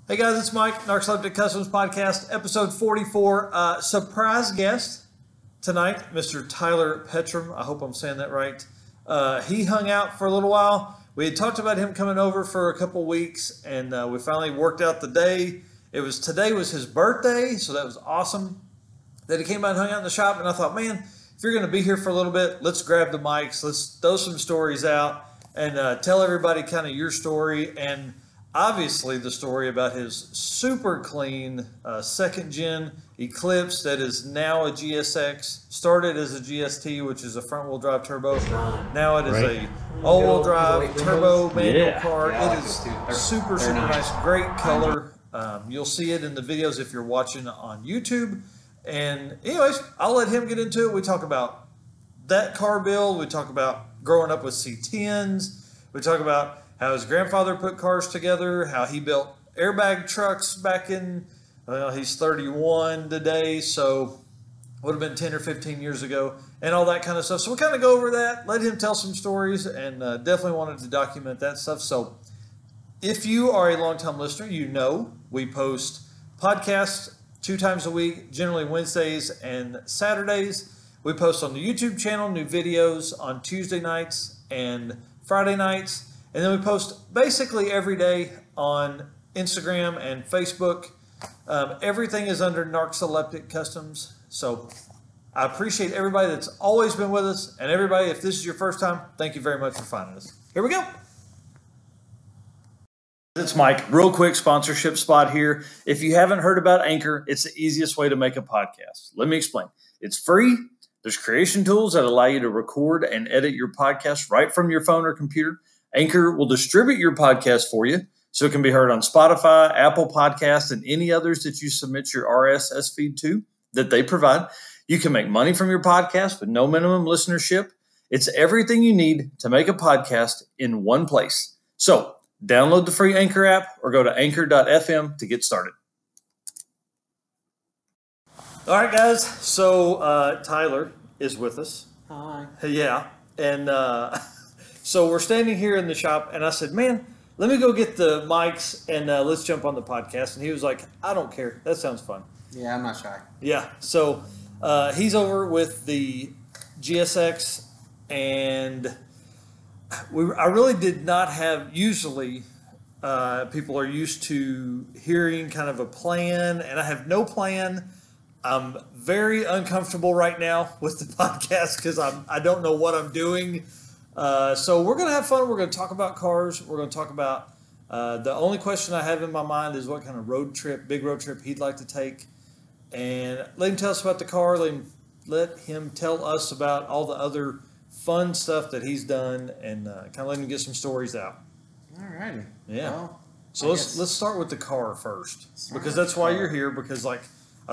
Hey guys, it's Mike, Narcoleptic Customs Podcast, episode 44. Surprise guest tonight, Mr. Tyler Petrum. I hope I'm saying that right. He hung out for a little while. We had talked about him coming over for a couple weeks, and we finally worked out the day. Today was his birthday, so that was awesome. Then he came out and hung out in the shop, and I thought, man, if you're going to be here for a little bit, let's grab the mics, let's throw some stories out, and tell everybody kind of your story, and obviously the story about his super clean second gen Eclipse that is now a GSX, started as a GST, which is a front wheel drive turbo. Now it is a all wheel drive turbo manual car. It is super nice, great color. You'll see it in the videos if you're watching on YouTube. And anyways, I'll let him get into it. We talk about that car build. We talk about growing up with C10s. We talk about how his grandfather put cars together, how he built airbag trucks back in, well, he's 31 today, so would have been 10 or 15 years ago, and all that kind of stuff. So we'll kind of go over that, let him tell some stories, and definitely wanted to document that stuff. So if you are a long-time listener, you know we post podcasts 2 times a week, generally Wednesdays and Saturdays. We post on the YouTube channel new videos on Tuesday nights and Friday nights. And then we post basically every day on Instagram and Facebook. Everything is under Narcoleptic Customs. So I appreciate everybody that's always been with us. And everybody, if this is your first time, thank you very much for finding us. Here we go. It's Mike. Real quick sponsorship spot here. If you haven't heard about Anchor, it's the easiest way to make a podcast. Let me explain. It's free. There's creation tools that allow you to record and edit your podcast right from your phone or computer. Anchor will distribute your podcast for you so it can be heard on Spotify, Apple Podcasts, and any others that you submit your RSS feed to that they provide. You can make money from your podcast with no minimum listenership. It's everything you need to make a podcast in one place. So download the free Anchor app or go to anchor.fm to get started. All right, guys. So Tyler is with us. Hi. Yeah. And so we're standing here in the shop, and I said, man, let me go get the mics, and let's jump on the podcast. And he was like, I don't care. That sounds fun. Yeah, I'm not shy. Yeah. So he's over with the GSX, and I really did not have, usually people are used to hearing kind of a plan, and I have no plan. I'm very uncomfortable right now with the podcast because I don't know what I'm doing. So we're going to have fun. We're going to talk about cars. We're going to talk about the only question I have in my mind is what kind of big road trip he'd like to take. And let him tell us about the car. Let him tell us about all the other fun stuff that he's done, and kind of let him get some stories out. All righty. Yeah. Well, so let's start with the car first, because that's why you're here. Because I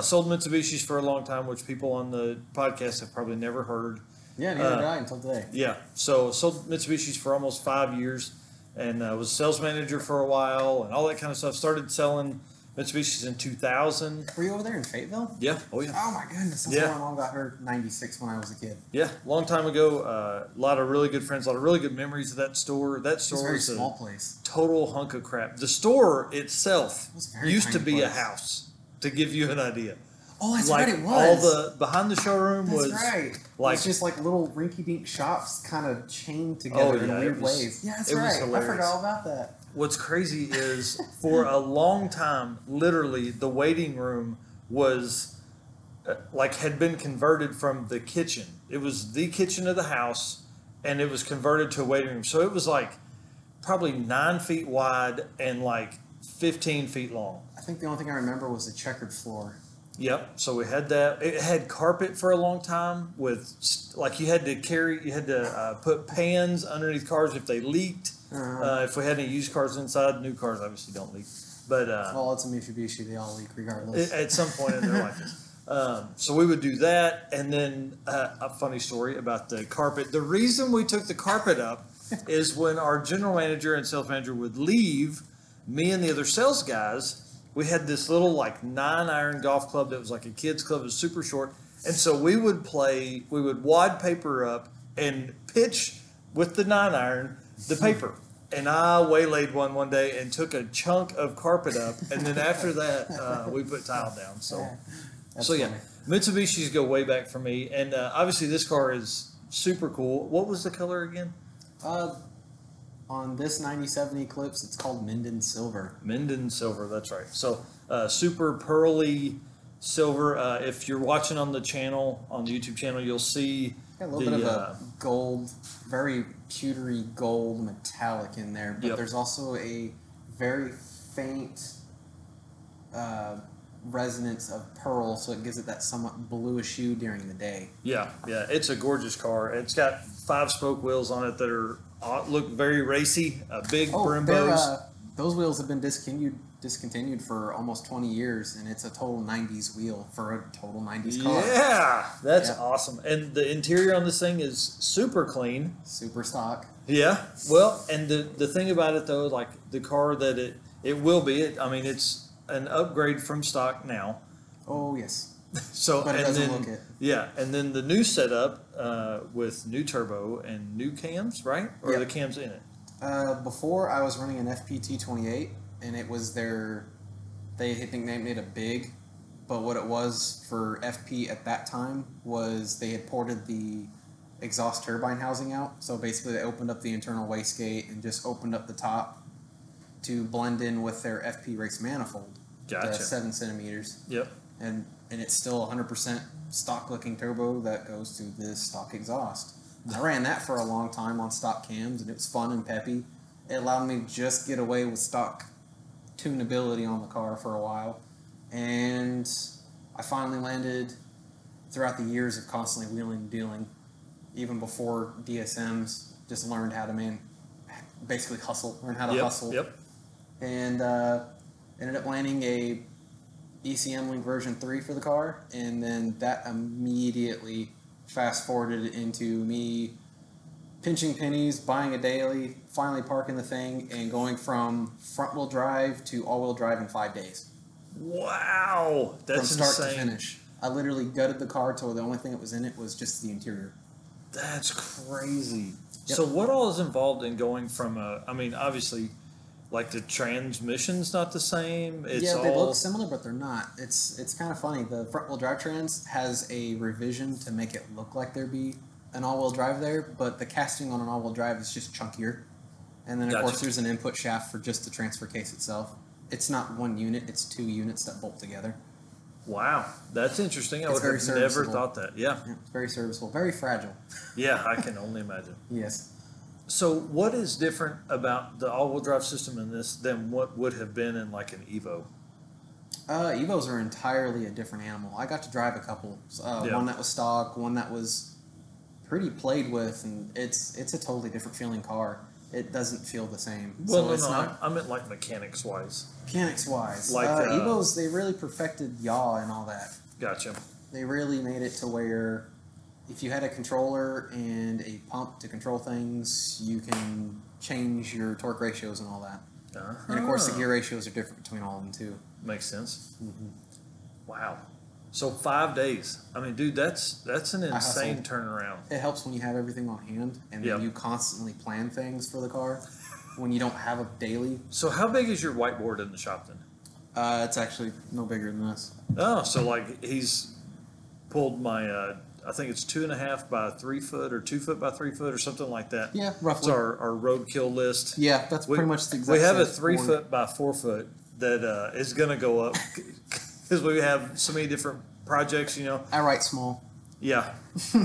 sold Mitsubishis for a long time, which people on the podcast have probably never heard. Yeah, neither did I until today. Yeah, so sold Mitsubishis for almost 5 years, and was sales manager for a while, and all that kind of stuff. Started selling Mitsubishis in 2000. Were you over there in Fayetteville? Yeah. Oh yeah. Oh my goodness! That's where my mom got her '96 when I was a kid. Yeah, long time ago. A lot of really good friends, a lot of really good memories of that store. That store It's a very is small place. Total hunk of crap. The store itself used to be place. a house. To give you an idea. Oh, that's like right. It was. All the behind the showroom that's was right. Like it's just like little rinky-dink shops, kind of chained together in weird ways. Yeah, that's right. I forgot all about that. What's crazy is for a long time, literally, the waiting room was had been converted from the kitchen. It was the kitchen of the house, and it was converted to a waiting room. So it was probably 9 feet wide and 15 feet long. I think the only thing I remember was the checkered floor. Yep. So we had that. It had carpet for a long time with you had to put pans underneath cars if they leaked. If we had any used cars inside, new cars obviously don't leak. But well, it's a Mitsubishi; they all leak regardless. At some point in their life. So we would do that, and then a funny story about the carpet. The reason we took the carpet up is when our general manager and sales manager would leave, me and the other sales guys. We had this little 9-iron golf club that was like a kid's club. It was super short. And so we would wad paper up and pitch with the 9-iron the paper. And I waylaid one day and took a chunk of carpet up, and then after that, we put tile down. So, yeah, Mitsubishis go way back for me, and obviously this car is super cool. What was the color again? On this 97 Eclipse, it's called Minden Silver. Minden Silver, that's right. So, super pearly silver. If you're watching on the channel, on the YouTube channel, you'll see a little bit of a gold, very pewtery gold metallic in there, but there's also a very faint resonance of pearl, so it gives it that somewhat bluish hue during the day. Yeah, it's a gorgeous car. It's got 5-spoke wheels on it that are look very racy. Big Brembos. Those wheels have been discontinued for almost 20 years, and it's a total 90s wheel for a total 90s car. Yeah, that's awesome. And the interior on this thing is super clean. Super stock. Yeah, well, and the thing about it, though, like the car that it will be, I mean, it's an upgrade from stock now. Oh, yes. So, but it doesn't look it. Yeah, and then the new setup with new turbo and new cams, right? Or are the cams in it? Before, I was running an FPT28, and it was they had nicknamed it a Big, but what it was for FP at that time was they had ported the exhaust turbine housing out. So basically, they opened up the internal wastegate and just opened up the top to blend in with their FP race manifold. Gotcha. 7 centimeters. Yep. And it's still 100% stock-looking turbo that goes to this stock exhaust. I ran that for a long time on stock cams, and it was fun and peppy. It allowed me to just get away with stock tunability on the car for a while. And I finally landed, throughout the years of constantly wheeling and dealing, even before DSMs, just learned how to basically hustle, learn how to hustle. Yep. And ended up landing a ECM Link version 3 for the car, and then that immediately fast-forwarded into me pinching pennies, buying a daily, finally parking the thing, and going from front-wheel drive to all-wheel drive in 5 days. Wow! That's insane. From start to finish. I literally gutted the car till the only thing that was in it was just the interior. That's crazy. Yep. So what all is involved in going from I mean, obviously, like the transmission's not the same. They look similar, but they're not. It's kind of funny. The front-wheel drive trans has a revision to make it look like there be an all-wheel drive there, but the casting on an all-wheel drive is just chunkier. And then, of course, there's an input shaft for just the transfer case itself. It's not one unit, it's 2 units that bolt together. Wow, that's interesting. I would have never thought that. Yeah. It's very serviceable, very fragile. Yeah, I can only imagine. Yes. So what is different about the all-wheel drive system in this than what would have been in like an Evo? Evos are entirely a different animal. I got to drive a couple. One that was stock, one that was pretty played with, and it's a totally different feeling car. It doesn't feel the same. Well, I meant like mechanics-wise. Mechanics-wise. Like Evos, they really perfected yaw and all that. Gotcha. They really made it to where if you had a controller and a pump to control things, you can change your torque ratios and all that. And of course, the gear ratios are different between all of them too. Makes sense. Mm-hmm. Wow. So 5 days. I mean, dude, that's an insane turnaround. It helps when you have everything on hand and then you constantly plan things for the car when you don't have a daily. So how big is your whiteboard in the shop then? It's actually no bigger than this. Oh, so like he's pulled my, I think it's 2.5 by 3 foot or 2 foot by 3 foot or something like that. Yeah, roughly. It's our roadkill list. Yeah, that's pretty much the exact We have a 3 foot by 4 foot that is going to go up because we have so many different projects, you know. I write small. Yeah.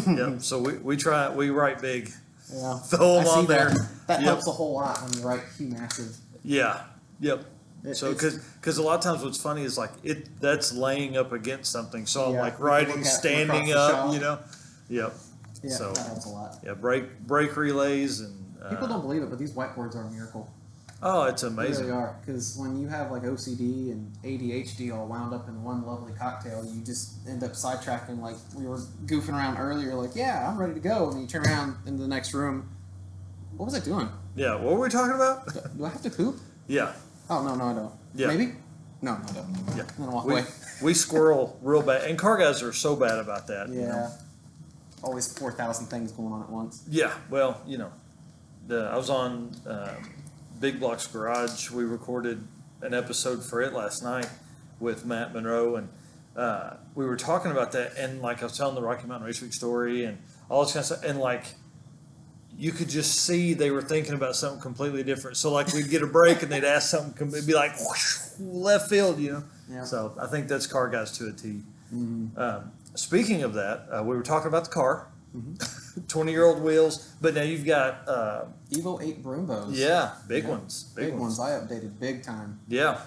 Yeah. So we write big. Yeah. Throw them on there. That helps a whole lot when you write massive. Yeah. Yep. So because a lot of times what's funny is like that's laying up against something. So I'm like writing standing up, you know. Yep. Yeah, so, that helps a lot. Yeah, brake relays and people don't believe it, but these whiteboards are a miracle. Oh, it's amazing. They really are, because when you have like OCD and ADHD all wound up in one lovely cocktail, you just end up sidetracking. Like we were goofing around earlier, like, yeah, I'm ready to go, and you turn around into the next room. What was I doing? Yeah, what were we talking about? Do I have to poop? Yeah. Oh, no, I don't. Yeah. Maybe? No, I don't. Yeah. Then walk away. We squirrel real bad, and car guys are so bad about that. Yeah. You know? Always 4,000 things going on at once. Yeah, well, you know, I was on Big Blocks Garage. We recorded an episode for it last night with Matt Monroe, and we were talking about that. And like I was telling the Rocky Mountain Race Week story and all this kind of stuff, and like you could just see they were thinking about something completely different. So like we'd get a break and they'd ask something, it'd be like whoosh, left field, you know. Yeah. So I think that's car guys to a T. Mm-hmm. Speaking of that, we were talking about the car, Mm-hmm. 20-year-old wheels, but now you've got Evo 8 Brumbos. yeah, big Yeah. ones, Big ones. I updated big time. Yeah,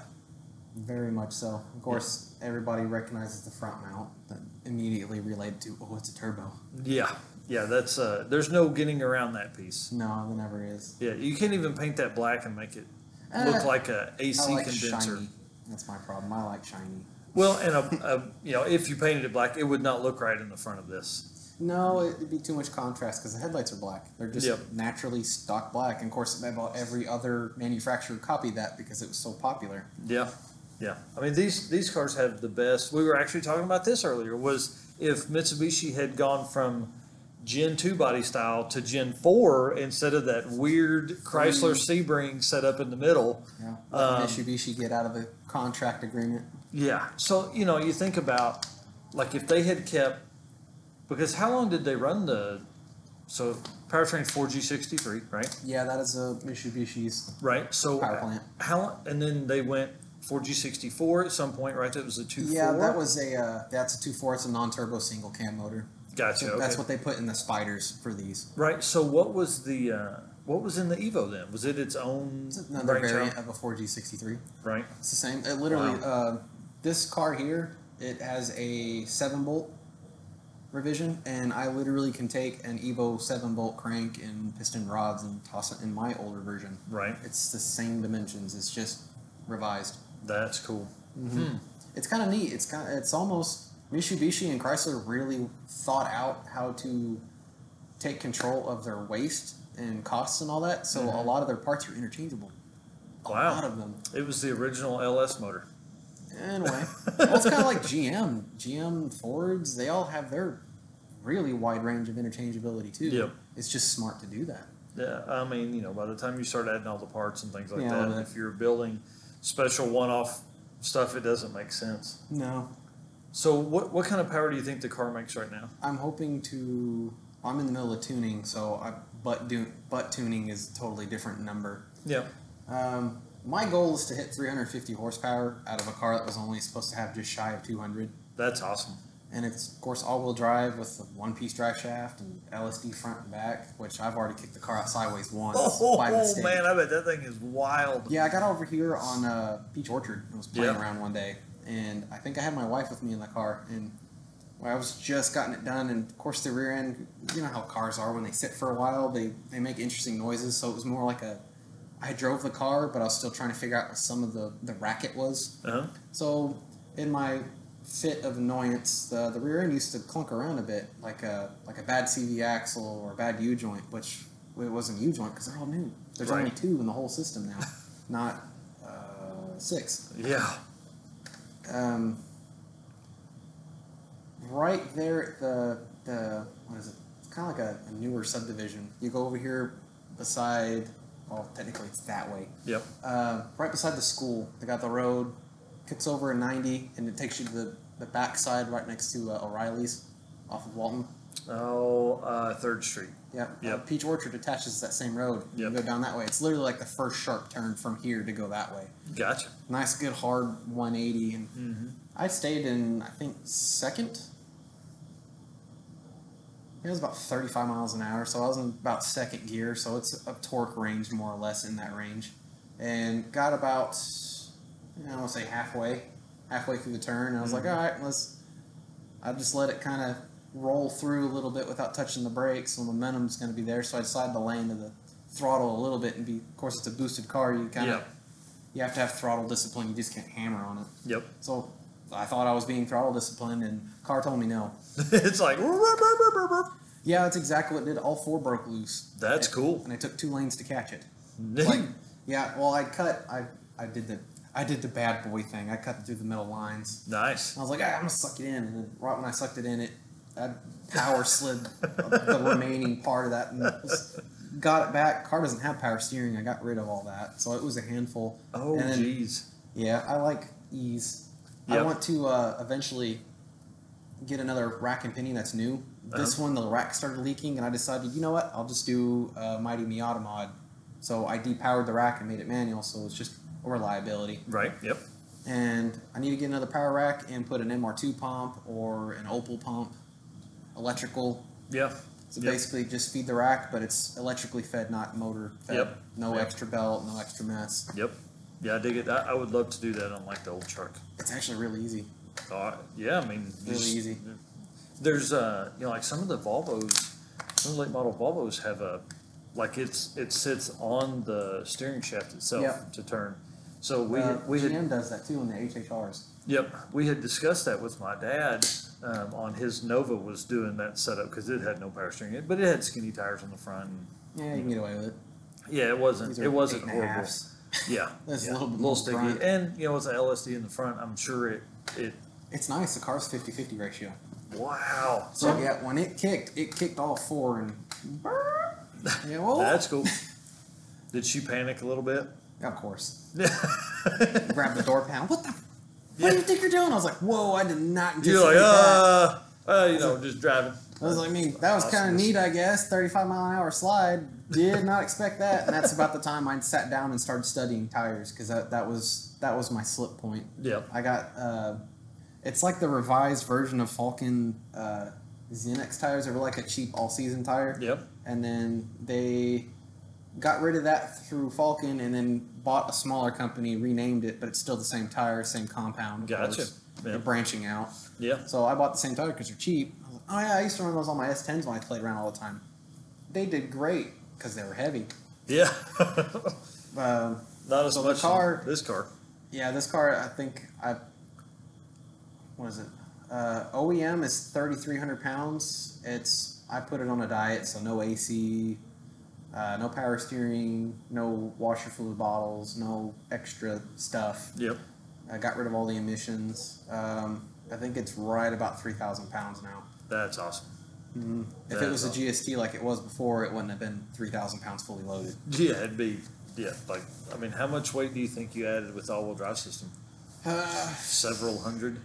Very much so. Of course, everybody recognizes the front mount that immediately related to, oh, it's a turbo. yeah. That's there's no getting around that piece. No, there never is. Yeah, you can't even paint that black and make it look like a AC I like condenser. shiny. That's my problem. I like shiny. Well, and if you painted it black, it would not look right in the front of this. No, it'd be too much contrast because the headlights are black. They're just Yep. naturally stock black. And of course, about every other manufacturer copied that because it was so popular. Yeah. I mean, these cars have the best. We were actually talking about this earlier. Was if Mitsubishi had gone from Gen 2 body style to Gen 4 instead of that weird Chrysler Sebring set up in the middle. Yeah. Let Mitsubishi get out of the contract agreement. Yeah. So, you think about, like, if they had kept, because how long did they run so powertrain 4G63, right? Yeah, that is a Mitsubishi's Right. So power plant. and then they went 4G64 at some point, right? That was a 2.4. Yeah, that was that's a 2.4. It's a non-turbo single cam motor. Gotcha. So Okay. that's what they put in the spiders for these. Right. So what was what was in the Evo then? Was it its own It's another brainchild? variant of a 4G63. Right. It's the same. It literally, this car here, it has a 7-bolt revision, and I literally can take an Evo 7-bolt crank and piston rods and toss it in my older version. Right. It's the same dimensions. It's just revised. That's cool. It's kind of neat. It's almost Mitsubishi and Chrysler really thought out how to take control of their waste and costs and all that. So a lot of their parts are interchangeable. A Wow. lot of them. It was the original LS motor. In a way. Well, it's kind of like GM. GM, Fords, they all have their really wide range of interchangeability too. Yep. It's just smart to do that. Yeah. I mean, by the time you start adding all the parts and things like Yeah, that, but- if you're building special one-off stuff, it doesn't make sense. No. So what kind of power do you think the car makes right now? I'm hoping to. I'm in the middle of tuning, so butt tuning is a totally different number. Yeah. My goal is to hit 350 horsepower out of a car that was only supposed to have just shy of 200. That's awesome. And it's, of course, all-wheel drive with a one-piece drive shaft and LSD front and back, which I've already kicked the car out sideways once by Oh mistake. man, I bet that thing is wild. Yeah, I got over here on Peach Orchard and was playing Yeah. around one day. And I think I had my wife with me in the car. And I was just gotten it done. And, of course, the rear end, you know how cars are. When they sit for a while, they make interesting noises. So it was more like I drove the car, but I was still trying to figure out what some of the racket was. Uh-huh. So in my fit of annoyance, the rear end used to clunk around a bit, like a bad CV axle or a bad U-joint, which it wasn't a U-joint because they're all new. There's Right. only 2 in the whole system now, not 6. Yeah. Right there at the what is it? It's kind of like a newer subdivision. You go over here beside, well, technically it's that way. Yep. Right beside the school, they got the road, kicks over a 90, and it takes you to the back side right next to O'Reilly's off of Walton. Oh, 3rd Street. Yep. Yep. Peach Orchard attaches to that same road. You Yep. go down that way. It's literally like the first sharp turn from here to go that way. Gotcha. Nice, good, hard 180. And Mm-hmm. I stayed in, I think, second. It was about 35 miles an hour, so I was in about second gear, so it's a torque range more or less in that range. And got about, I want to say halfway through the turn. And I was like, all right, I just let it kind of roll through a little bit without touching the brakes. So momentum's going to be there, so I decided to land to the throttle a little bit and of course, it's a boosted car. You kind of, Yep. you have to have throttle discipline. You just can't hammer on it. Yep. So I thought I was being throttle disciplined, and car told me no. It's like. Yeah, that's exactly what it did. All 4 broke loose. That's cool. And it took 2 lanes to catch it. Neat. Yeah, well, I did the bad boy thing. I cut through the middle lines. Nice. I was like, I'm gonna suck it in, and then right when I sucked it in, I power slid the remaining part of that and was got it back. Car doesn't have power steering. I got rid of all that, so it was a handful. Oh, And then- jeez. Yeah, I like ease. I Yep. want to eventually get another rack and pinion that's new. This one, the rack started leaking, and I decided, you know what? I'll just do a Mighty Miata mod. So I depowered the rack and made it manual, so it's just a reliability. Right. Yep. And I need to get another power rack and put an MR2 pump or an Opal pump, electrical. Yeah. So Yep. basically just feed the rack, but it's electrically fed, not motor fed. Yep. No Yep. extra belt, no extra mess. Yep. Yeah, I dig it. I would love to do that on like the old truck. It's actually really easy. Yeah, I mean, Really easy. There's like some of the Volvos, some late model Volvos have like it sits on the steering shaft itself Yep. to turn. So we GM had does that too in the HHRs. yep, we had discussed that with my dad on his Nova was doing that setup because it had no power steering, but it had skinny tires on the front. And, Yeah, you can get away with it. yeah, it wasn't These are it wasn't 8.5s. horrible. Yeah, That's yeah, a little bit more sticky, grunt. and with the LSD in the front, I'm sure it. It's nice. The car's 50-50 ratio. Wow. So yeah, when it kicked all four and yeah, well, That's cool. Did she panic a little bit? of course. Yeah. Grabbed the door panel. What do you think you're doing? I was like, whoa, I did not anticipate You're like, that. just driving. I was like, that was kind of neat, I guess. 35-mile-an-hour slide. Did not expect that. And that's about the time I sat down and started studying tires because that was my slip point. Yep. I got it's like the revised version of Falcon Xenex tires. They were like a cheap all-season tire. Yep. And then they got rid of that through Falcon and then bought a smaller company, renamed it, but it's still the same tire, same compound. Of Gotcha. course. Yeah. They're branching out. Yeah. So I bought the same tire because they're cheap. I was like, oh yeah, I used to run those on my S10s when I played around all the time. They did great because they were heavy. Yeah. Not as So the much car- in this car. Yeah, this car, I think what is it? OEM is 3,300 pounds. I put it on a diet, so no AC, no power steering, no washer fluid bottles, no extra stuff. Yep. I got rid of all the emissions. I think it's right about 3,000 pounds now. That's awesome. If That it was is a GST like it was before, it wouldn't have been 3,000 pounds fully loaded. Yeah, it'd be how much weight do you think you added with the all-wheel drive system? Several hundred.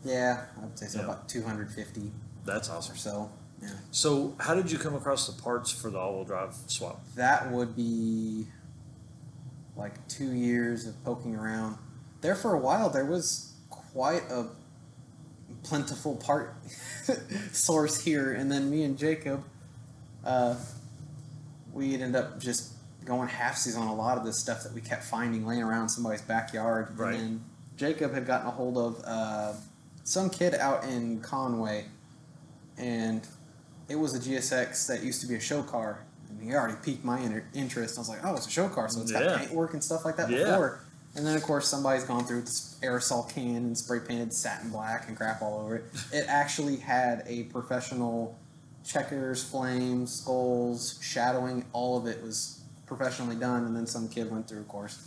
Yeah, I'd say so, Yeah. about 250 That's or awesome. so. Yeah. So, how did you come across the parts for the all-wheel drive swap? That would be like 2 years of poking around. There for a while, there was quite a plentiful part source here, and then me and Jacob, we ended up just going halfsies on a lot of this stuff that we kept finding laying around somebody's backyard. Right. And then Jacob had gotten a hold of some kid out in Conway, and it was a GSX that used to be a show car. And he already piqued my interest. I was like, oh, it's a show car, so it's Yeah. got paintwork and stuff like that Yeah. before. And then, of course, somebody's gone through this aerosol can and spray painted satin black and crap all over it. It actually had a professional checkers, flames, skulls, shadowing. All of it was professionally done. And then some kid went through, of course.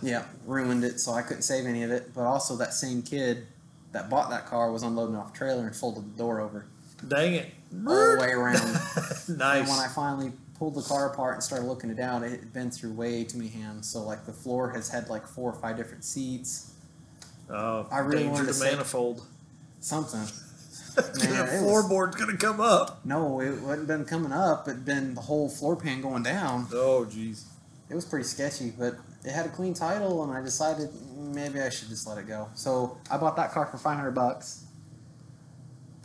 Yeah, ruined it, so I couldn't save any of it. But also, that same kid that bought that car was unloading off a trailer and folded the door over Dang it! all the way around. Nice. And when I finally pulled the car apart and started looking it out, it had been through way too many hands. So like the floor has had like 4 or 5 different seats. I really danger wanted to to say- manifold. Something. The it floorboard's gonna come up. No, it hadn't been coming up. It'd been the whole floor pan going down. Oh, jeez. It was pretty sketchy, but it had a clean title, and I decided maybe I should just let it go. So I bought that car for $500.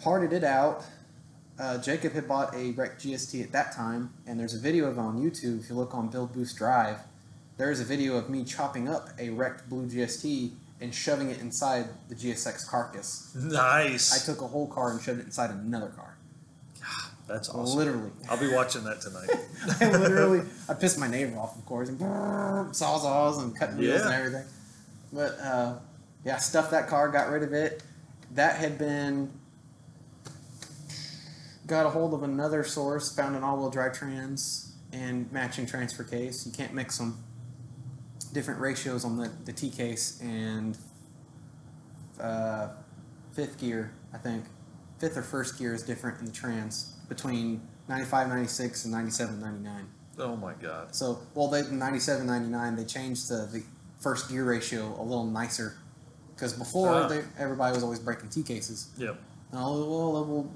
Parted it out. Jacob had bought a wrecked GST at that time, and there's a video of it on YouTube. If you look on Build Boost Drive, there's a video of me chopping up a wrecked blue GST and shoving it inside the GSX carcass. Nice. I took a whole car and shoved it inside another car. That's awesome. Literally. I'll be watching that tonight. I pissed my neighbor off, of course, and sawzalls and cutting wheels and Yeah. everything. But yeah, stuffed that car, got rid of it. That had been got a hold of another source, found an all-wheel drive trans and matching transfer case. You can't mix them. Different ratios on the T case and 5th gear, I think. 5th or 1st gear is different in the trans between 95, 96, and 97, 99. Oh my God. So, well, they 97, 99, they changed the first gear ratio a little nicer. Because before, everybody was always breaking T cases. Yep. Well, we'll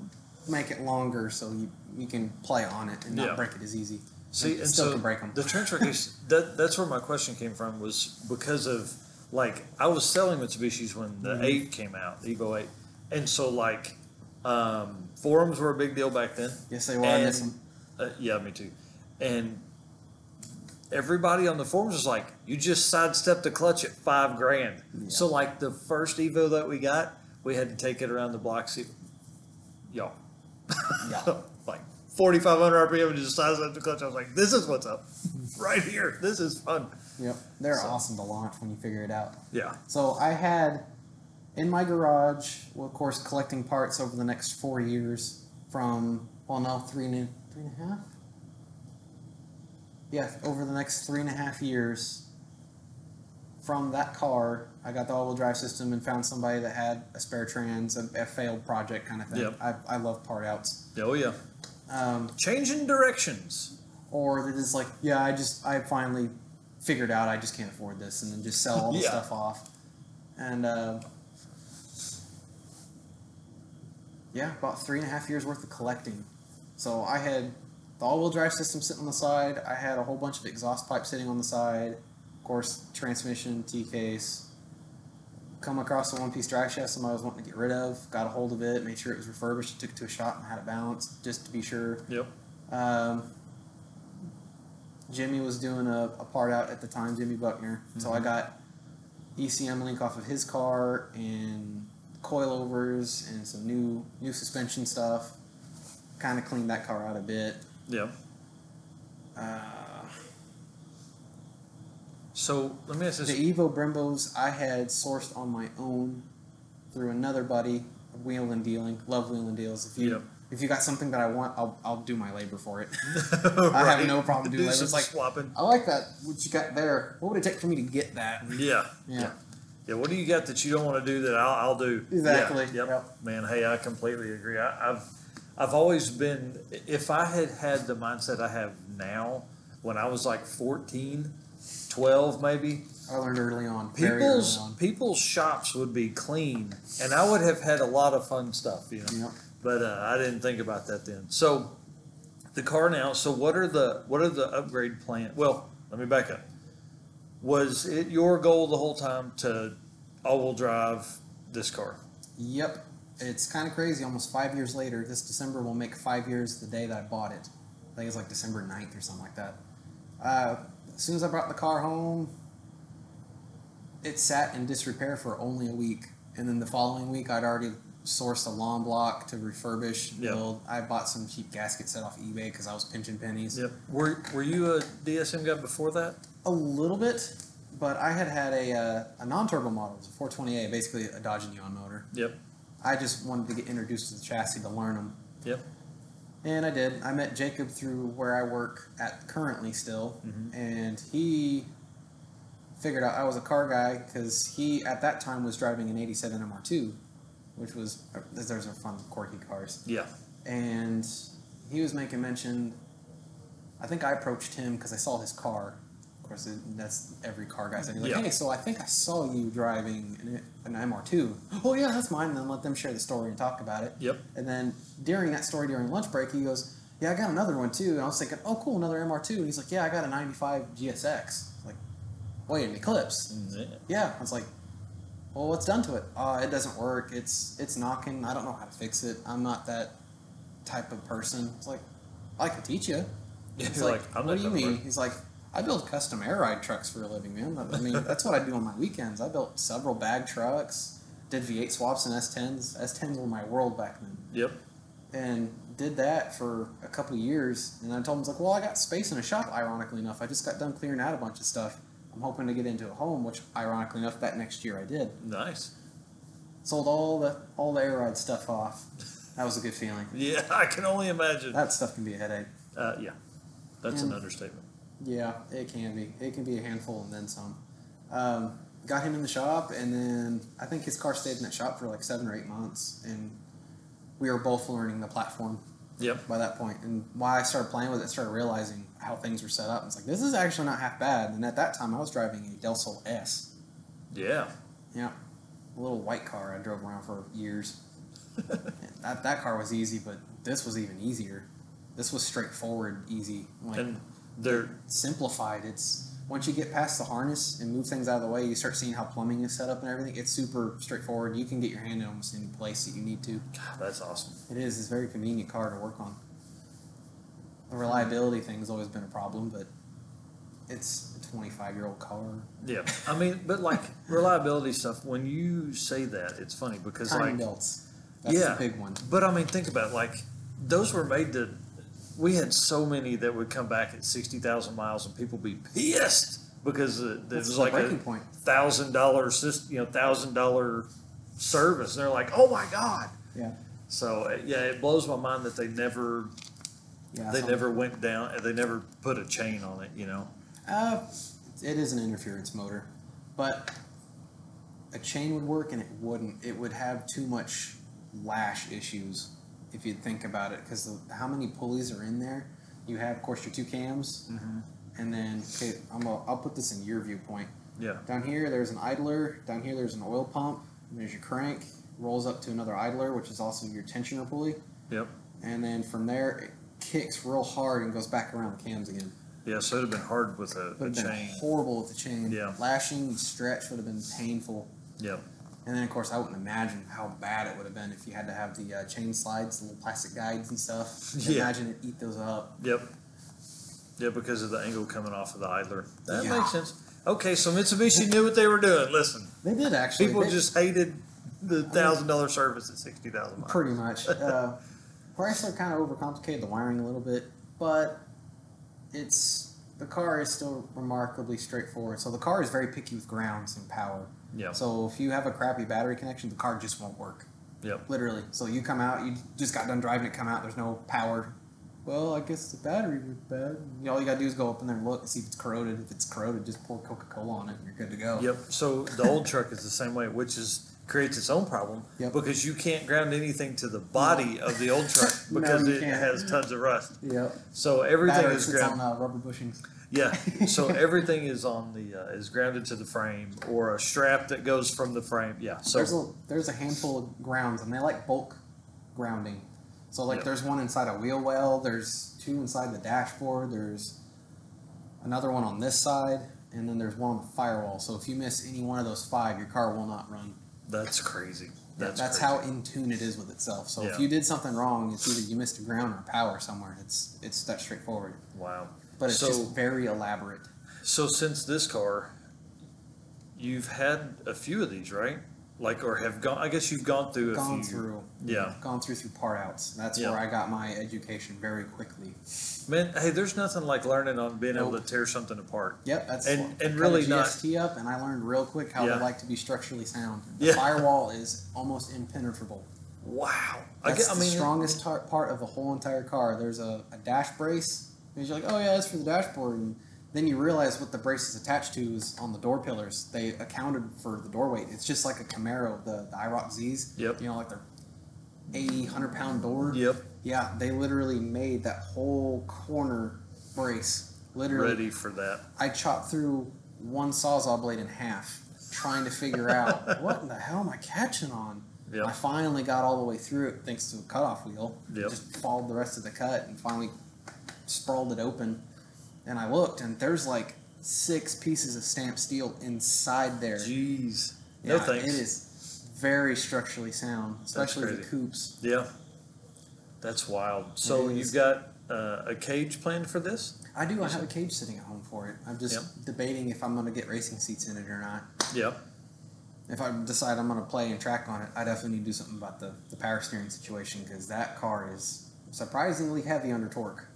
make it longer so you can play on it and not break it as easy. See, and still so can break them. the transfer case, that's where my question came from, was because of, like, I was selling Mitsubishis when the 8 came out, the Evo 8. And so, like, forums were a big deal back then. Yes, they were. I miss them. Yeah, me too. And everybody on the forums was like, you just sidestepped the clutch at $5,000. Yeah. So, like, the first Evo that we got, we had to take it around the block. See, y'all. Yeah. Like 4,500 RPM and just sidestep the clutch. I was like, this is what's up right here. This is fun. Yep. They're awesome to launch when you figure it out. Yeah. So I had in my garage, well, of course, collecting parts over the next 4 years from, well, no, three and a half? Yeah, over the next 3.5 years from that car, I got the all-wheel drive system and found somebody that had a spare trans, a failed project kind of thing. Yep. I love part outs. Oh, yeah. Changing directions. Or they're just like, yeah, I finally figured out I just can't afford this, and then just sell all the stuff off. And about 3.5 years worth of collecting. So I had the all-wheel drive system sitting on the side. I had a whole bunch of exhaust pipes sitting on the side. Of course, transmission, T-case. Come across a one-piece drive shaft somebody was wanting to get rid of. Got a hold of it, made sure it was refurbished, took it to a shop and had it balanced just to be sure. Yep. Jimmy was doing a part out at the time, Jimmy Buckner. So I got ECM link off of his car and coilovers and some new suspension stuff. Kind of cleaned that car out a bit. Yep. So let me ask this. The Evo Brembos I had sourced on my own through another buddy, Wheel and Dealing. Love Wheel and Deals. If you got something that I want, I'll do my labor for it. I have no problem doing labor. It's like swapping. I like that. What you got there? What would it take for me to get that? Yeah. What do you got that you don't want to do that I'll do? Exactly. Yeah, yep. Man, hey, I completely agree. I've always been, if I had the mindset I have now, when I was like 14, 12 maybe. I learned early on. People's shops would be clean, and I would have had a lot of fun stuff, you know. Yep. But I didn't think about that then. So the car now. So what are the upgrade plans? Well, let me back up. Was it your goal the whole time to all-wheel drive this car? Yep. It's kind of crazy. Almost 5 years later, this December will make 5 years the day that I bought it. I think it's like December 9th or something like that. As soon as I brought the car home, it sat in disrepair for only a week. And then the following week, I'd already sourced a lawn block to refurbish, build. I bought some cheap gasket set off eBay because I was pinching pennies. Yep. Were you a DSM guy before that? A little bit, but I had a non-turbo model. It was a 420A, basically a Dodge Neon motor. Yep. I just wanted to get introduced to the chassis to learn them. Yep. And I did. I met Jacob through where I work at currently still, and he figured out I was a car guy because he, at that time, was driving an 87 MR2, which was, those are fun, quirky cars. Yeah. And he was making mention, I think I approached him because I saw his car. Of course, that's every car guy saying, like, hey, so I think I saw you driving an MR2. Oh, yeah, that's mine. And then let them share the story and talk about it. Yep. And then during that story, during lunch break, he goes, yeah, I got another one too. And I was thinking, oh, cool, another MR2. And he's like, yeah, I got a 95 GSX. Like, wait, an Eclipse? Yeah. I was like, well, what's done to it? It doesn't work. It's knocking. I don't know how to fix it. I'm not that type of person. It's like, I can teach you. He's like, what do you mean? He's like, I build custom air ride trucks for a living, man. I mean, that's what I do on my weekends. I built several bag trucks, did V8 swaps and S10s. S10s were my world back then. Yep. And did that for a couple of years. And I told him, I was like, well, I got space in a shop, ironically enough. I just got done clearing out a bunch of stuff. I'm hoping to get into a home, which, ironically enough, that next year I did. Nice. Sold all the air ride stuff off. That was a good feeling. Yeah, I can only imagine. That stuff can be a headache. Yeah. That's an understatement. Yeah, it can be. It can be a handful and then some. Got him in the shop, and then I think his car stayed in that shop for like 7 or 8 months, and we were both learning the platform. Yep. by that point. And why I started playing with it, I started realizing how things were set up. It's like, this is actually not half bad. And at that time, I was driving a Del Sol S. Yeah. Yeah. A little white car I drove around for years. that car was easy, but this was even easier. This was straightforward, easy. Like, And they're simplified. It's once you get past the harness and move things out of the way, you start seeing how plumbing is set up and everything. It's super straightforward. You can get your hand in almost any place that you need to. God, that's awesome. It is. It's a very convenient car to work on. The reliability thing has always been a problem, but it's a 25-year-old car. Yeah. I mean, but like reliability stuff, when you say that, it's funny because Timing like belts. That's yeah, the big one. But I mean, think about it, like those were made to. We had so many that would come back at 60,000 miles, and people be pissed because it was like breaking point. $1,000 system, $1,000 service. And they're like, oh my god. Yeah. So yeah, it blows my mind that they never Yeah. never went down. They never put a chain on it. It is an interference motor, but a chain would work, and it wouldn't. It would have too much lash issues if you think about it, because how many pulleys are in there? You have, of course, your two cams, and then I'll put this in your viewpoint. Yeah. Down here, there's an idler. Down here, there's an oil pump. And there's your crank. Rolls up to another idler, which is also your tensioner pulley. Yep. And then from there, it kicks real hard and goes back around the cams again. Yeah. So it'd have been hard with a Would have been chain. horrible with the chain. Yeah. Lashing and stretch would have been painful. Yep. And then, of course, I wouldn't imagine how bad it would have been if you had to have the chain slides, the little plastic guides and stuff. Yeah. Imagine it eat those up. Yep. Yeah, because of the angle coming off of the idler. That Yeah. makes sense. Okay, so Mitsubishi knew what they were doing. Listen, They did actually. people They- just hated the $1,000 service at 60,000 miles. Pretty much. Chrysler kind of overcomplicated the wiring a little bit, but the car is still remarkably straightforward. So the car is very picky with grounds and power. Yeah. So if you have a crappy battery connection, the car just won't work. Yep. Literally. So you come out, you just got done driving it, come out, there's no power. Well, I guess the battery was bad. All you gotta do is go up in there and look and see if it's corroded. If it's corroded, just pour Coca-Cola on it and you're good to go. Yep. So the old truck is the same way, which creates its own problem Yep. because you can't ground anything to the body of the old truck No, because you it can't. has tons of rust. Yep. So everything Battery is sits grounded. on rubber bushings. Yeah. So everything is on is grounded to the frame or a strap that goes from the frame. Yeah. So There's a handful of grounds, and they like bulk grounding. So like Yep. there's one inside a wheel well, there's two inside the dashboard, there's another one on this side, and then there's one on the firewall. So if you miss any one of those 5, your car will not run. that's crazy. That's crazy. how in tune it is with itself. So Yeah. if you did something wrong, it's either you missed a ground or power somewhere. It's that straightforward. Wow. But it's So- just very elaborate. So since this car, you've had a few of these, right? Like, or have gone? I guess you've gone through a Gone few. through. Yeah. Gone through part outs. That's Yeah. where I got my education very quickly. Man, hey, there's nothing like learning on being able to Nope. tear something apart. Yep, that's And- what- and I cut really a not- GST up, and I learned real quick how Yeah. they like to be structurally sound. The Yeah. firewall is almost impenetrable. Wow. That's I mean, the strongest part of the whole entire car. There's a dash brace. And you're like, oh yeah, that's for the dashboard. And then you realize what the brace is attached to is on the door pillars. They accounted for the door weight. It's just like a Camaro, the IROC Zs. Yep. You know, like their 80, 100-pound door. Yep. Yeah, they literally made that whole corner brace. Literally. Ready for that. I chopped through one Sawzall blade in half, trying to figure out what in the hell am I catching on. Yep. I finally got all the way through it thanks to a cutoff wheel. Yep. Just followed the rest of the cut and finally sprawled it open. And I looked, and there's like 6 pieces of stamped steel inside there. Jeez. No Yeah, thanks. it is very structurally sound, especially the crazy. coupes. Yeah. That's wild. So It is. you've got a cage planned for this? I do. I have a cage sitting at home for it. I'm just Yep. debating if I'm going to get racing seats in it or not. Yep. If I decide I'm going to play and track on it, I definitely need to do something about the power steering situation because that car is surprisingly heavy under torque.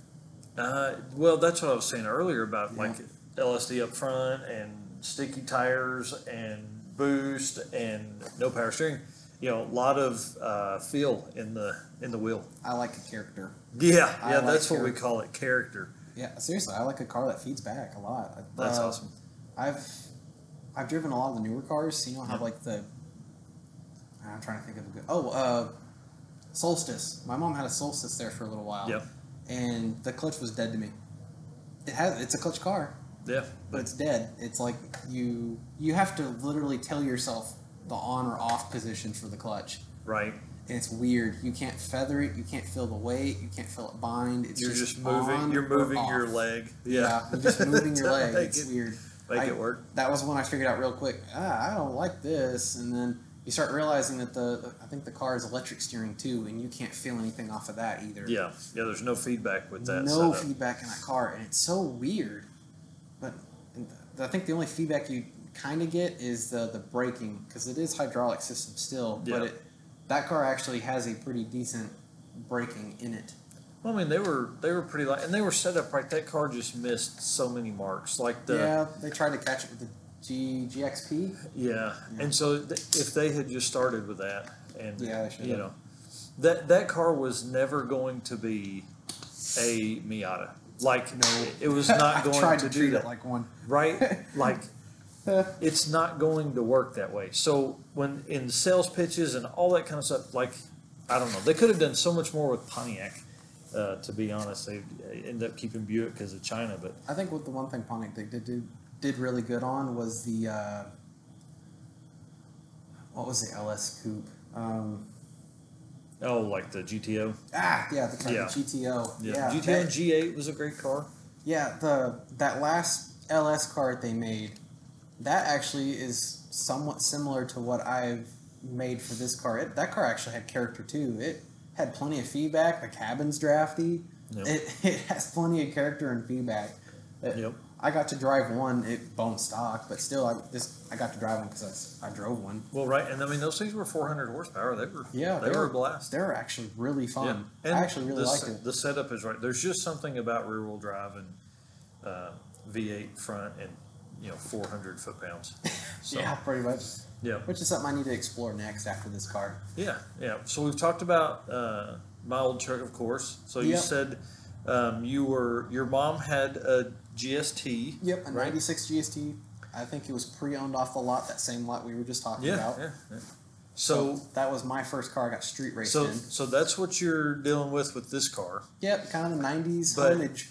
Well, that's what I was saying earlier about Yeah. like LSD up front and sticky tires and boost and no power steering. You know, a lot of feel in the wheel. I like a character. Yeah, I yeah, like that's what we character. call it, character. Yeah, seriously, I like a car that feeds back a lot. That's awesome. I've driven a lot of the newer cars. So you know how Yep. like I'm trying to think of a good. Solstice. My mom had a Solstice there for a little while. Yep. And the clutch was dead to me. It's a clutch car, Yeah. but it's dead. It's like you have to literally tell yourself the on or off position for the clutch. Right. And it's weird. You can't feather it. You can't feel the weight. You can't feel it bind. It's You're just moving. on You're or moving off. your leg. Yeah, you're just moving your leg. Make It's it- weird. Make it work. That was when I figured out real quick. I don't like this, and then you start realizing that I think the car is electric steering too, and you can't feel anything off of that either. Yeah. Yeah. There's no feedback with that. No setup. feedback in that car, and it's so weird. But I think the only feedback you kind of get is the braking, because it is hydraulic system still, Yeah. but that car actually has a pretty decent braking in it. Well, I mean, they were pretty light, and they were set up right. That car just missed so many marks. Like Yeah, they tried to catch it with the GXP. Yeah. And so if they had just started with that, and Yeah, they should you have. know, that car was never going to be a Miata. Like No, it was not I going tried to to do treat that. it like one. Right? Like it's not going to work that way. So when in sales pitches and all that kind of stuff, like I don't know, they could have done so much more with Pontiac. To be honest, they ended up keeping Buick because of China, but I think what the one thing Pontiac did really good on was the what was the LS coupe? oh, like the GTO. Yeah, that's right, Yeah. the GTO. Yeah, GTO that- and G8 was a great car. Yeah, that last LS car that they made, that actually is somewhat similar to what I've made for this car. That car actually had character too. It had plenty of feedback. The cabin's drafty. Yep. It has plenty of character and feedback. Yep. I got to drive one. It bone stock, but still, I got to drive one because I drove one. Well, right, and I mean those things were 400 horsepower. They were a blast. They were actually really fun. And I actually really the, liked it. The setup is right. There's just something about rear wheel drive and V8 front and 400 foot pounds. So, Yeah, pretty much. yeah, Which is something I need to explore next after this car. yeah. So we've talked about my old truck, of course. So you Yep. said your mom had a GST. Yep, a right? 96 GST. I think it was pre-owned off the lot, that same lot we were just talking Yeah, about. yeah. So that was my first car I got street raced so in. so that's what you're dealing with this car. Yep, kind of the 90s But- homage.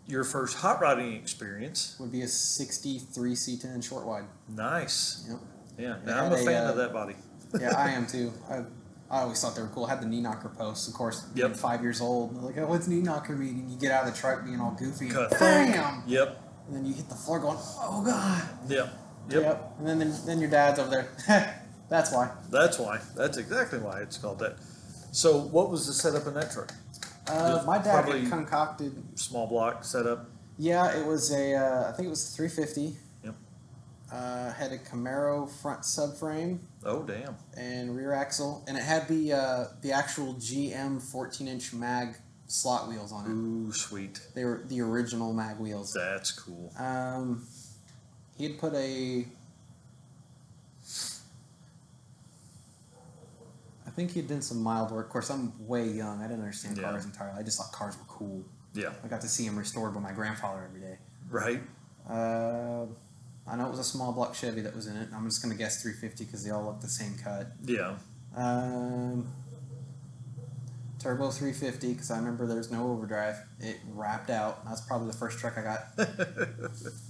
Your first hot rodding experience. Would be a 63 C10 short wide. Nice. Yep. Yeah, They I'm had a fan a, of that body. Yeah, I am too. I always thought they were cool. I had the knee knocker posts, of course. Yep. Being 5 years old. They're like, oh, what's knee knocker mean? And you get out of the truck being all goofy. And Cut. bam! Yep. And then you hit the floor going, oh, God. Yep. And then your dad's over there. That's why. That's why. That's exactly why it's called that. So, what was the setup in that truck? My dad Probably- had concocted. Small block setup. Yeah, it was I think it was a 350. Yep. Had a Camaro front subframe Oh, damn. and rear axle, and it had the actual GM 14-inch mag slot wheels on it. Ooh, sweet. They were the original mag wheels. That's cool. He had put I think he had done some mild work. Of course, I'm way young. I didn't understand Yeah. cars entirely. I just thought cars were cool. Yeah. I got to see them restored by my grandfather every day. Right. I know it was a small block Chevy that was in it. I'm just going to guess 350 because they all look the same cut. Yeah. Turbo 350 because I remember there's no overdrive. It wrapped out. That's probably the first truck I got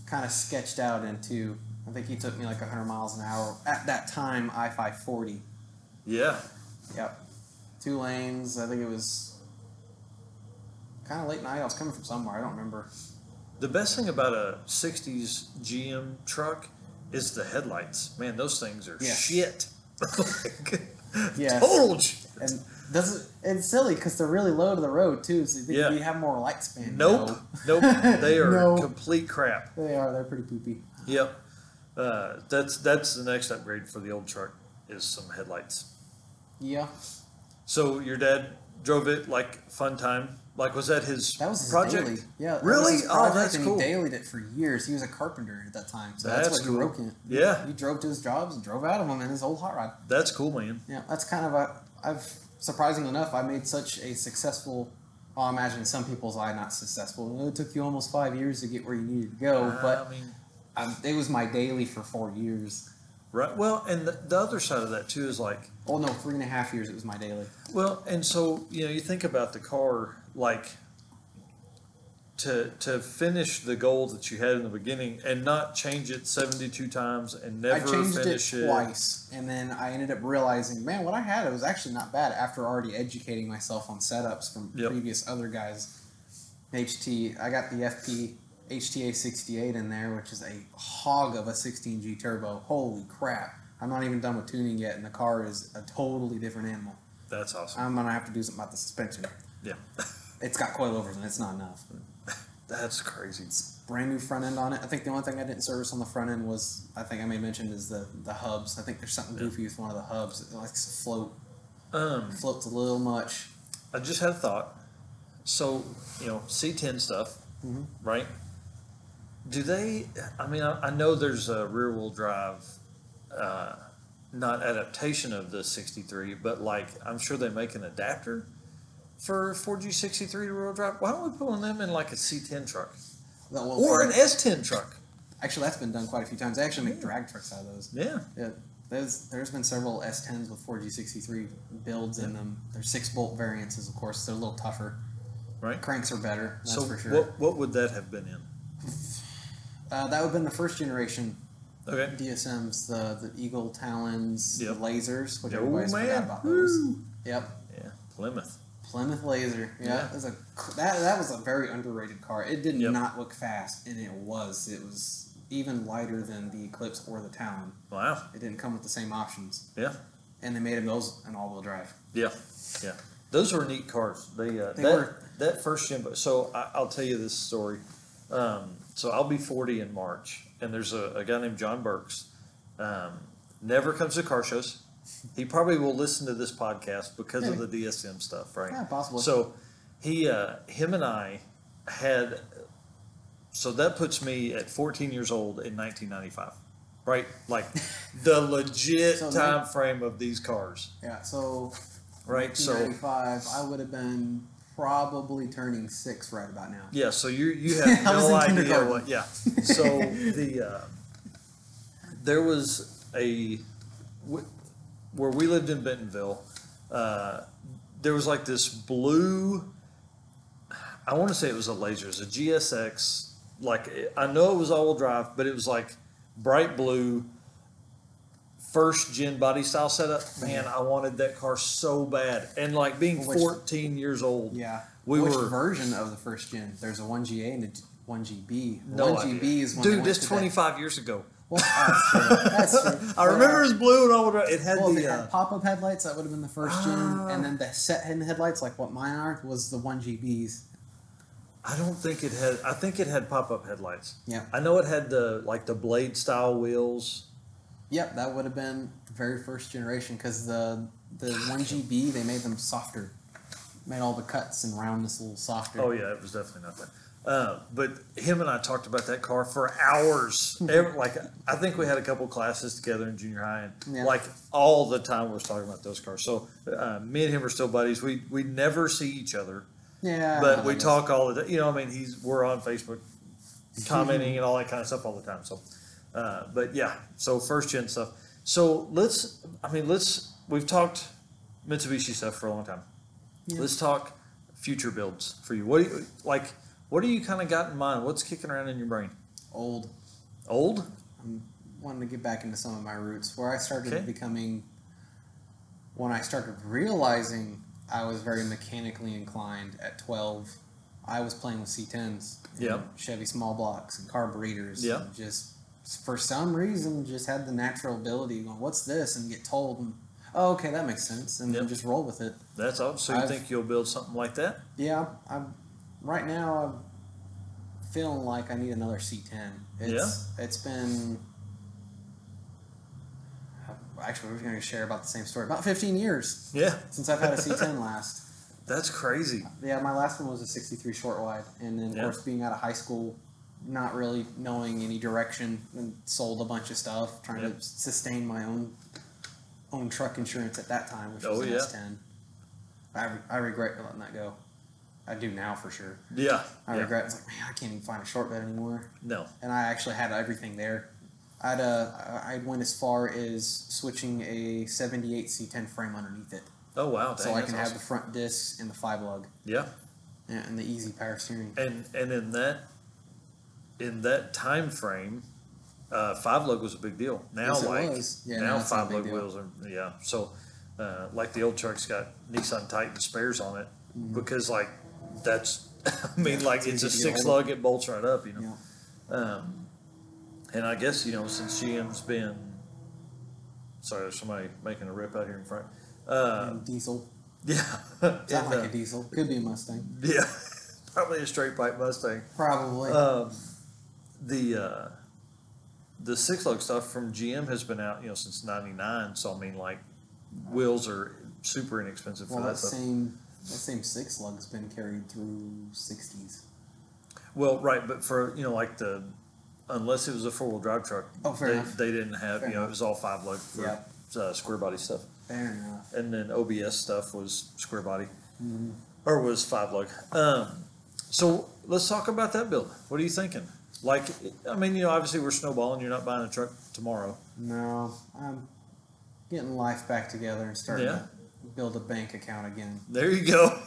kind of sketched out into. I think he took me like 100 miles an hour. At that time, I-540. Yeah. Yep. 2 lanes. I think it was kind of late night. I was coming from somewhere. I don't remember. The best thing about a 60s GM truck is the headlights. Man, those things are Yeah. shit. Yes. Total shit. And it's silly because they're really low to the road too. So you think Yeah. you have more light span. Nope. Nope. They are No. complete crap. They are. They're pretty poopy. Yep. That's the next upgrade for the old truck is some headlights. Yeah. So your dad drove it like fun time. Like was that his That was his project? daily. Yeah. that Really? was his Oh, project, that's and cool. He dailied it for years. He was a carpenter at that time, so that's That's what cool. he broke in. Yeah. He drove to his jobs and drove out of them in his old hot rod. That's cool, man. Yeah, that's kind of surprisingly enough, I made such a successful. Well, I imagine in some people's eye, not successful. It took you almost 5 years to get where you needed to go, but I mean, it was my daily for 4 years. Right. Well, and the other side of that too is like, Oh no, 3.5 years it was my daily. well, and so you think about the car like to finish the goal that you had in the beginning and not change it 72 times and I never changed finish it twice, and then I ended up realizing, man, what I had, it was actually not bad after already educating myself on setups from Yep. previous other guys. I got the FP HTA 68 in there, which is a hog of a 16G turbo. Holy crap. I'm not even done with tuning yet, and the car is a totally different animal. That's awesome. I'm going to have to do something about the suspension. Yeah. It's got coilovers, and it's not enough. That's crazy. Brand new front end on it. I think the only thing I didn't service on the front end was, I think I may have mentioned, is the hubs. I think there's something goofy with one of the hubs. It likes to float. Floats a little much. I just had a thought. So, C10 stuff, right? Do they, I know there's a rear wheel drive, not adaptation of the 63, but like, I'm sure they make an adapter for 4G63 to rear wheel drive. Why don't we put one of them in like a C10 truck? Or an S10 truck? Actually, that's been done quite a few times. They actually make drag trucks out of those. Yeah. Yeah. There's been several S10s with 4G63 builds in them. There's 6-bolt variants, of course. They're a little tougher. Right. Cranks are better, that's So for sure. what would that have been in? That would have been the first generation Okay. DSMs, the Eagle Talons, Yep. the lasers, which Oh, everybody's man. forgot about those. Woo. Yep. Yeah. Plymouth. Plymouth Laser. Yeah. Yeah. That was a very underrated car. It did Yep. not look fast, and it was. It was even lighter than the Eclipse or the Talon. Wow. It didn't come with the same options. Yeah. And they made them those in all-wheel drive. Yeah. Yeah. Those were neat cars. They were. That first gen. So I'll tell you this story. So I'll be 40 in March, and there's a guy named John Burks. Never comes to car shows. He probably will listen to this podcast because of the DSM stuff, right? Yeah, possibly. So him and I had. So that puts me at 14 years old in 1995, right? Like the legit So time frame of these cars, Yeah, so right? So 1995, I would have been probably turning 6 right about now. yeah, so you have I was no in idea kindergarten. what. Yeah, so there was where we lived in Bentonville. There was like this blue. I want to say it was a laser. It was a GSX. Like I know it was all-wheel drive, but it was like bright blue. First gen body style setup. Man, I wanted that car so bad. And like being Which- 14 years old. Yeah. We Which were- version of the first gen? There's a 1GA and a 1GB. The No 1GB idea. is when Dude, they went this to that- 25 years ago. Well, that's true. That's true. I remember it was blue and all. It had Well, if the. it had pop-up headlights, that would have been the first gen, and then the set headlights, like what mine are, was the 1GBs. I don't think it had. I think it had pop-up headlights. Yeah. I know it had the blade style wheels. Yep, that would have been the very first generation because the 1GB they made them softer, made all the cuts and roundness a little softer. Oh yeah, it was definitely not that. But him and I talked about that car for hours. Like I think we had a couple classes together in junior high, and Yeah. like all the time we was talking about those cars. So me and him are still buddies. We never see each other, Yeah, but we I guess. talk all the time. We're on Facebook, commenting and all that kind of stuff all the time. So, but yeah, so first gen stuff. So we've talked Mitsubishi stuff for a long time. Yeah. Let's talk future builds for you. What do you like? What do you kind of got in mind? What's kicking around in your brain? Old. Old? I'm wanting to get back into some of my roots where I started Okay. becoming. When I started realizing I was very mechanically inclined at 12, I was playing with C10s, and Yep. Chevy small blocks, and carburetors. Yep. And just for some reason, just had the natural ability to go, "What's this?" and get told, and oh, okay, that makes sense, and then Yep. just roll with it. That's all. So you I've- think you'll build something like that? Yeah, right now I'm feeling like I need another C10. It's been. Actually, we're going to share about the same story. About 15 years Yeah. since I've had a C10 last. That's crazy. Yeah, my last one was a 63 short wide, and then of Yeah. course being out of high school, not really knowing any direction, and sold a bunch of stuff, trying Yep. to sustain my own truck insurance at that time, which Oh, was an yeah. S10. I regret letting that go. I do now for sure. Yeah. I yeah. regret. It's like, man, I can't even find a short bed anymore. No. And I actually had everything there. I'd went as far as switching a 78 C10 frame underneath it. Oh wow! So Dang, I that's can have awesome. the front discs and the 5-lug. Yeah, And the easy power steering. and in that time frame, 5-lug was a big deal. Now Yes, it like was. Yeah, now now it's not a big 5-lug deal. wheels are so like the old truck's got Nissan Titan spares on it because like that's I mean like it's easy a to get 6-lug, it bolts right up, you know. Yeah. And I guess since GM's been sorry, there's somebody making a rip out here in front. And diesel. Yeah, It's not and, like a diesel. Could be a Mustang. yeah, probably a straight pipe Mustang. Probably. The 6-lug stuff from GM has been out, since '99. So I mean, like, wheels are super inexpensive for well, that that stuff. same 6-lug's been carried through 60s. Well, right, but for unless it was a 4-wheel drive truck, Oh, fair enough. they didn't have Fair it enough. was all 5-lug for Yeah. square body stuff, Fair enough. and then OBS stuff was square body Mm-hmm. or was 5-lug. So let's talk about that build. What are you thinking? Like, I mean, obviously we're snowballing. You're not buying a truck tomorrow. No, I'm getting life back together and starting Yeah. to build a bank account again. There you go.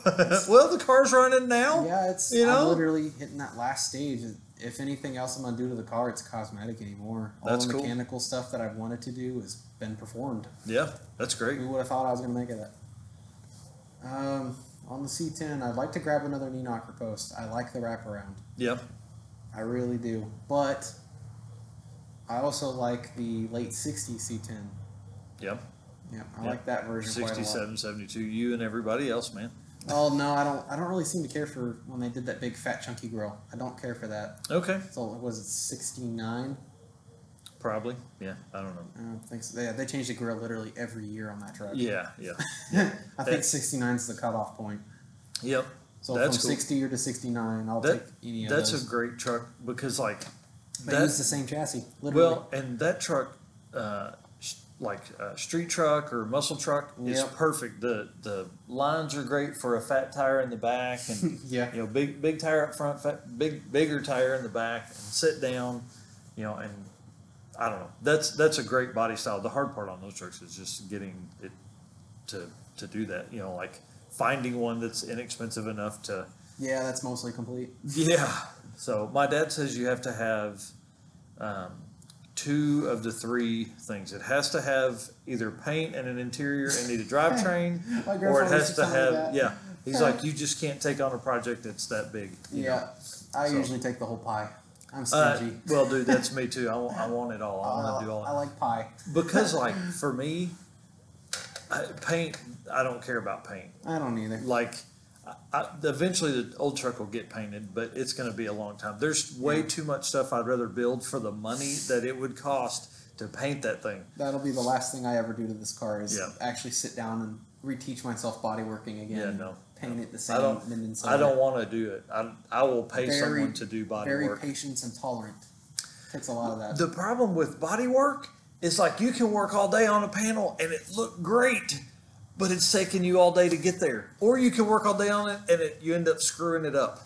Well, the car's running now. Yeah, it's I'm literally hitting that last stage. If anything else I'm gonna do to the car, it's cosmetic anymore. All That's the cool. mechanical stuff that I've wanted to do has been performed. Yeah, that's great. Who would have thought I was gonna make it that? On the C10, I'd like to grab another knee knocker post. I like the wraparound. Yeah, I really do. But I also like the late 60s C10. yeah. Yeah, I Yeah. like that version quite a lot. 67, 72. You and everybody else, man. Oh no, I don't really seem to care for when they did that big fat chunky grill. I don't care for that. Okay, So was it 69? probably. Yeah, I don't know. I don't think so. Yeah, they changed the grill literally every year on that truck. Yeah, yeah. I think 69 is the cutoff point. Yep. So That's from cool. 60 to 69, I'll That- take any of That's those. a great truck because, like, They use the same chassis, literally. well, and that truck, like a street truck or muscle truck, is Yep. perfect. The lines are great for a fat tire in the back, and yeah. big tire up front, bigger tire in the back, and sit down, and I don't know. That's a great body style. The hard part on those trucks is just getting it to do that. Like finding one that's inexpensive enough to. Yeah, that's mostly complete. Yeah. So my dad says you have to have 2 of the 3 things. It has to have either paint and an interior and need a drivetrain, My or it grandfather has used to tell me have that. yeah. He's like, you just can't take on a project that's that big. you know? Yeah, I So- usually take the whole pie. I'm Uh, stingy. well, dude, that's me too. I want it all. I want to do all. I like pie. Because, like, for me, paint. I don't care about paint. I don't either. Like, eventually the old truck will get painted, but it's going to be a long time. There's way too much stuff I'd rather build for the money that it would cost to paint that thing. That'll be the last thing I ever do to this car is Yeah. actually sit down and reteach myself bodyworking again. Yeah, no. Paint it the same. I don't. and then I don't want to do it. I will pay Very- someone to do body Very work. patience and tolerant. Takes a lot of that. The problem with body work is like you can work all day on a panel and it look great, but it's taking you all day to get there. Or you can work all day on it and you end up screwing it up.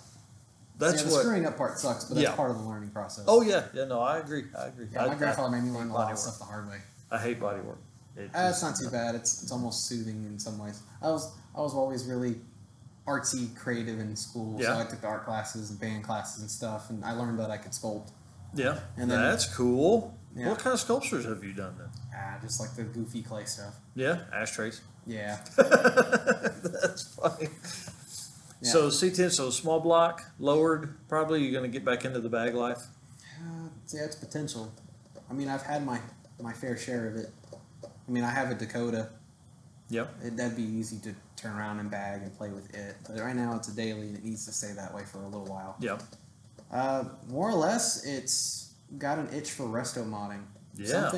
That's the what. screwing up part sucks, but Yeah. that's part of the learning process. Oh yeah, no, I agree. yeah, my grandfather made me learn a lot body of work. stuff the hard way. I hate body work. It It's just- not too bad. It's almost soothing in some ways. I was always really artsy, creative in school. Yeah. So I took art classes and band classes and stuff, and I learned that I could sculpt. Yeah, And then- that's cool. Yeah. What kind of sculptures have you done then? Just like the goofy clay stuff. Yeah, ashtrays. Yeah. That's funny. Yeah. So C10, so small block, lowered. Probably you're going to get back into the bag life. Yeah, it's potential. I mean, I've had my fair share of it. I mean, I have a Dakota. Yep. That'd be easy to turn around and bag and play with it. But right now, it's a daily, and it needs to stay that way for a little while. Yep. More or less, it's got an itch for resto modding. Yeah.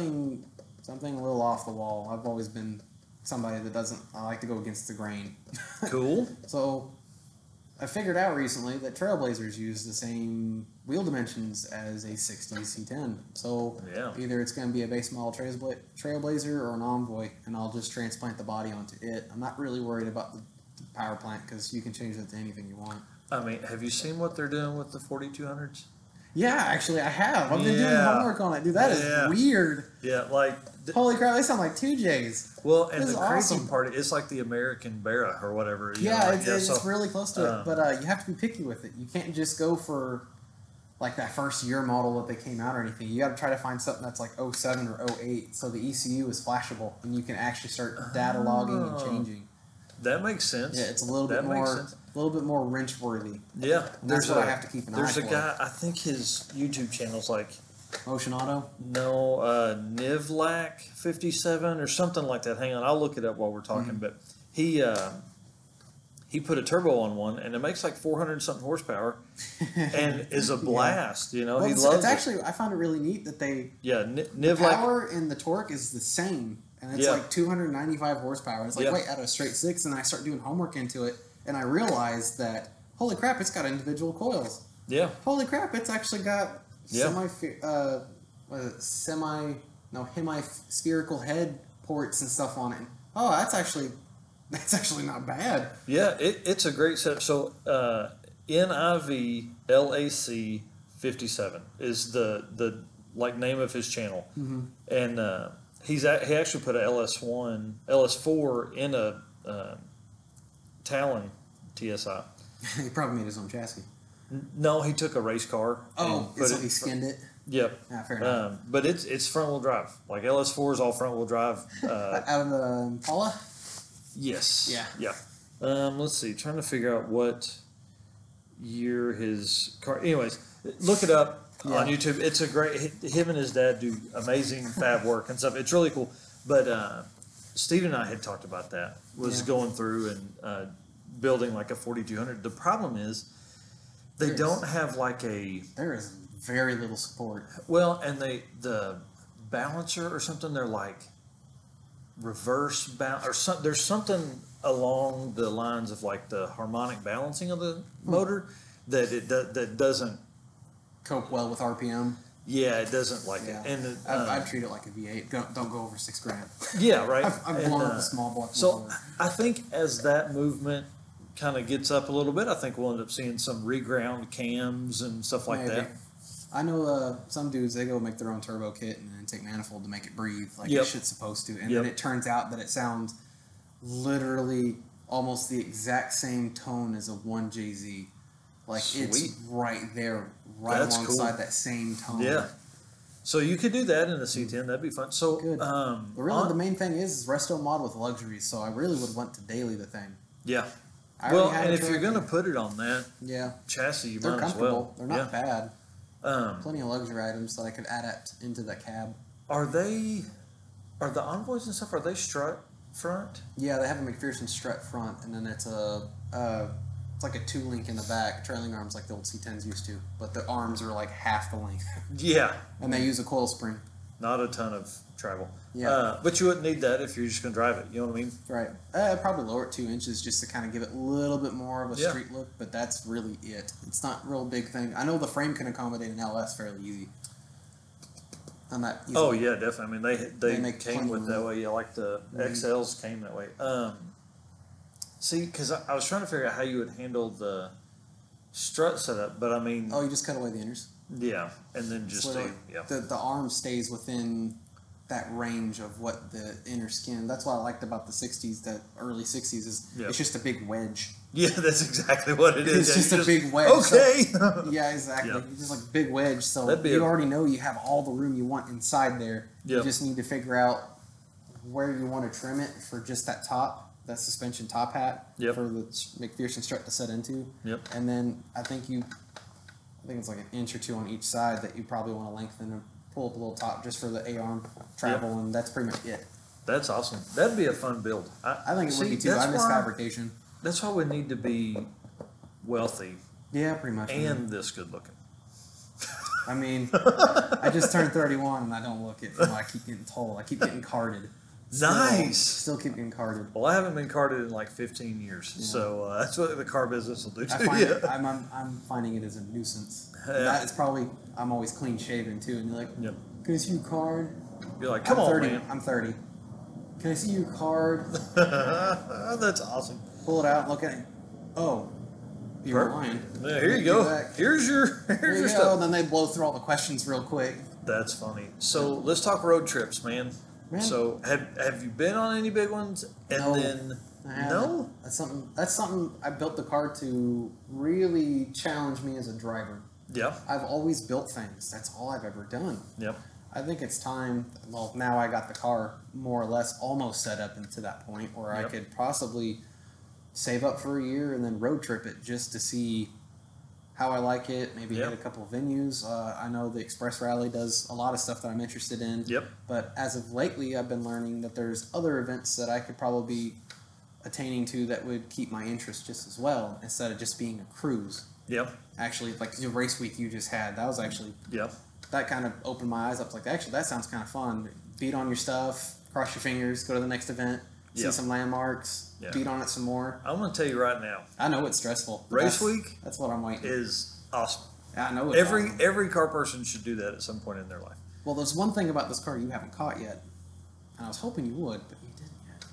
Something a little off the wall. I've always been somebody that doesn't. I like to go against the grain. Cool. So I figured out recently that Trailblazers use the same wheel dimensions as a 60 C10. So Yeah. either it's going to be a base model Trailblazer or an Envoy, and I'll just transplant the body onto it. I'm not really worried about the power plant because you can change it to anything you want. I mean, have you seen what they're doing with the 4200s? Yeah, actually, I have. I've been doing Yeah. homework on it, dude. That is Yeah. weird. Yeah, like Holy crap, they sound like two J's. well, and This the is crazy awesome. part, it's like the American Barra or whatever. you know, Yeah, like, it's so, really close to it, um, but you have to be picky with it. You can't just go for like that first year model that they came out or anything. You got to try to find something that's like 07 or 08, so the ECU is flashable and you can actually start data logging and Oh. changing. that makes sense. Yeah, it's a little That bit makes more, sense. a little bit more wrench worthy. Yeah, And that's what I have to keep an eye there's for. a guy. I think his YouTube channel's like Motion Auto. Nivlac 57 or something like that. Hang on, I'll look it up while we're talking. Mhm. But he put a turbo on one, and it makes like 400 something horsepower, and is a blast. You know, Well, he it's loves it. actually, I found it really neat that they Yeah, the Nivlac. power and the torque is the same, and it's Yeah. like 295 horsepower. It's like, Yeah. wait, out of a straight six, and I start doing homework into it, and I realized that, holy crap, it's got individual coils. Yeah, Holy crap, it's actually got Yeah. hemispherical head ports and stuff on it. Oh, that's actually not bad. yeah, it's a great setup. So NIVLAC 57 is the like name of his channel, and he actually put a LS4 in a Talon TSI. He probably made his own chassis. No, he took a race car. Oh, and put so it- he skinned it. Yep. Yeah, fair enough. But it's front wheel drive. Like LS4 is all front wheel drive. Out of the Impala? Yes. Yeah. Yeah. Let's see. Trying to figure out what year his car. Anyways, look it up on Yeah. YouTube. It's a great. Him and his dad do amazing fab work and stuff. It's really cool. But Steve and I had talked about that. Was Yeah. going through and building like a 4200. The problem is they There's- don't have like a There is very little support. well, and the balancer or something. They're like reverse balance or some. There's something along the lines of like the harmonic balancing of the motor that that doesn't. Cope well with RPM. Yeah, it doesn't like Yeah. it. And I'd treat it like a V8. Don't go over $6,000. yeah, right. I've And, blown up a small block So before. I think as that movement kind of gets up a little bit, I think we'll end up seeing some reground cams and stuff like Maybe. that. I know some dudes, they go make their own turbo kit and then take manifold to make it breathe like Yep. it shit's supposed to. And Yep. then it turns out that it sounds literally almost the exact same tone as a 1JZ. Like it's Sweet. right there, right That's alongside cool. that same tone. Yeah. So you could do that in a C10. That'd be fun. So Good. But really, on- the main thing is resto mod with luxuries. So I really would want to daily the thing. yeah. I Well, already had and a if you're truck. going to put it on that Yeah, chassis, you they're might as comfortable. well. They're not bad. Yeah. Plenty of luxury items that I could adapt into the cab. Are the Envoys and stuff? Are they strut front? Yeah, they have a McPherson strut front, and then it's it's like a 2-link in the back, trailing arms like the old C10s used to, but the arms are like half the length, Yeah. and they use a coil spring. Not a ton of travel. Yeah. But you wouldn't need that if you're just going to drive it. You know what I mean? Right. I'd probably lower it 2 inches just to kind of give it a little bit more of a Yeah. street look, but that's really it. It's not a real big thing. I know the frame can accommodate an LS fairly easy. On that. Easily. Oh yeah, definitely. I mean, they make came plenty with of that room. way. Yeah, like the XLs came that way. See, because I was trying to figure out how you would handle the strut setup, but I mean, Oh, you just cut away the inners. yeah, and then It's just literally- yeah, the arm stays within that range of what the inner skin. That's what I liked about the 60s, that early 60s, is Yeah. it's just a big wedge. yeah, that's exactly what it is. It's Yeah, just you a big wedge. Okay. Yeah, exactly. Yeah. It's just like a big wedge, so That'd be you a- already know you have all the room you want inside there. Yep. You just need to figure out where you want to trim it for just that top, that suspension top hat Yep. for the McPherson strut to set into. Yep. And then I think it's like an inch or two on each side that you probably want to lengthen and pull up a little top just for the A-arm travel, and that's pretty much it. That's awesome. That'd be a fun build. I think it would be too. I miss fabrication. That's why we need to be wealthy Yeah, pretty much. man. and this good looking. I mean, I just turned 31 and I don't look it. I keep getting told. I keep getting carded. Nice. Still keep getting carded. Well, I haven't been carded in like 15 years, Yeah. so that's what the car business will do I to find you. it, I'm finding it as a nuisance. Yeah. That is probably, I'm always clean shaven too, and you're like, Yep. can I see your card? You're like, come I'm on, 30. man. I'm 30. Can I see your card? That's awesome. Pull it out, look at it. Oh, You were lying. Yeah, here you go. Here's your stuff. And then they blow through all the questions real quick. That's funny. So let's talk road trips, man. So have you been on any big ones? And No, then I haven't. no, That's something I built the car to really challenge me as a driver. yeah, I've always built things. That's all I've ever done. yep, I think it's time. Well, now I got the car more or less almost set up into that point where I Yep. could possibly save up for a year and then road trip it just to see how I like it. Maybe Yep. hit a couple of venues. I know the Express Rally does a lot of stuff that I'm interested in. yep, But as of lately, I've been learning that there's other events that I could probably be attaining to that would keep my interest just as well, instead of just being a cruise. yep, Actually, like the race week you just had, that was actually, yep. that kind of opened my eyes up. Like, actually, that sounds kind of fun. Beat on your stuff, cross your fingers, go to the next event, see Yep. some landmarks, Yeah. beat on it some more. I'm gonna tell you right now, I know it's stressful. but race that's- week That's what I'm waiting. is awesome. I know it's awesome. Every car person should do that at some point in their life. Well, there's one thing about this car you haven't caught yet, and I was hoping you would, but you didn't yet.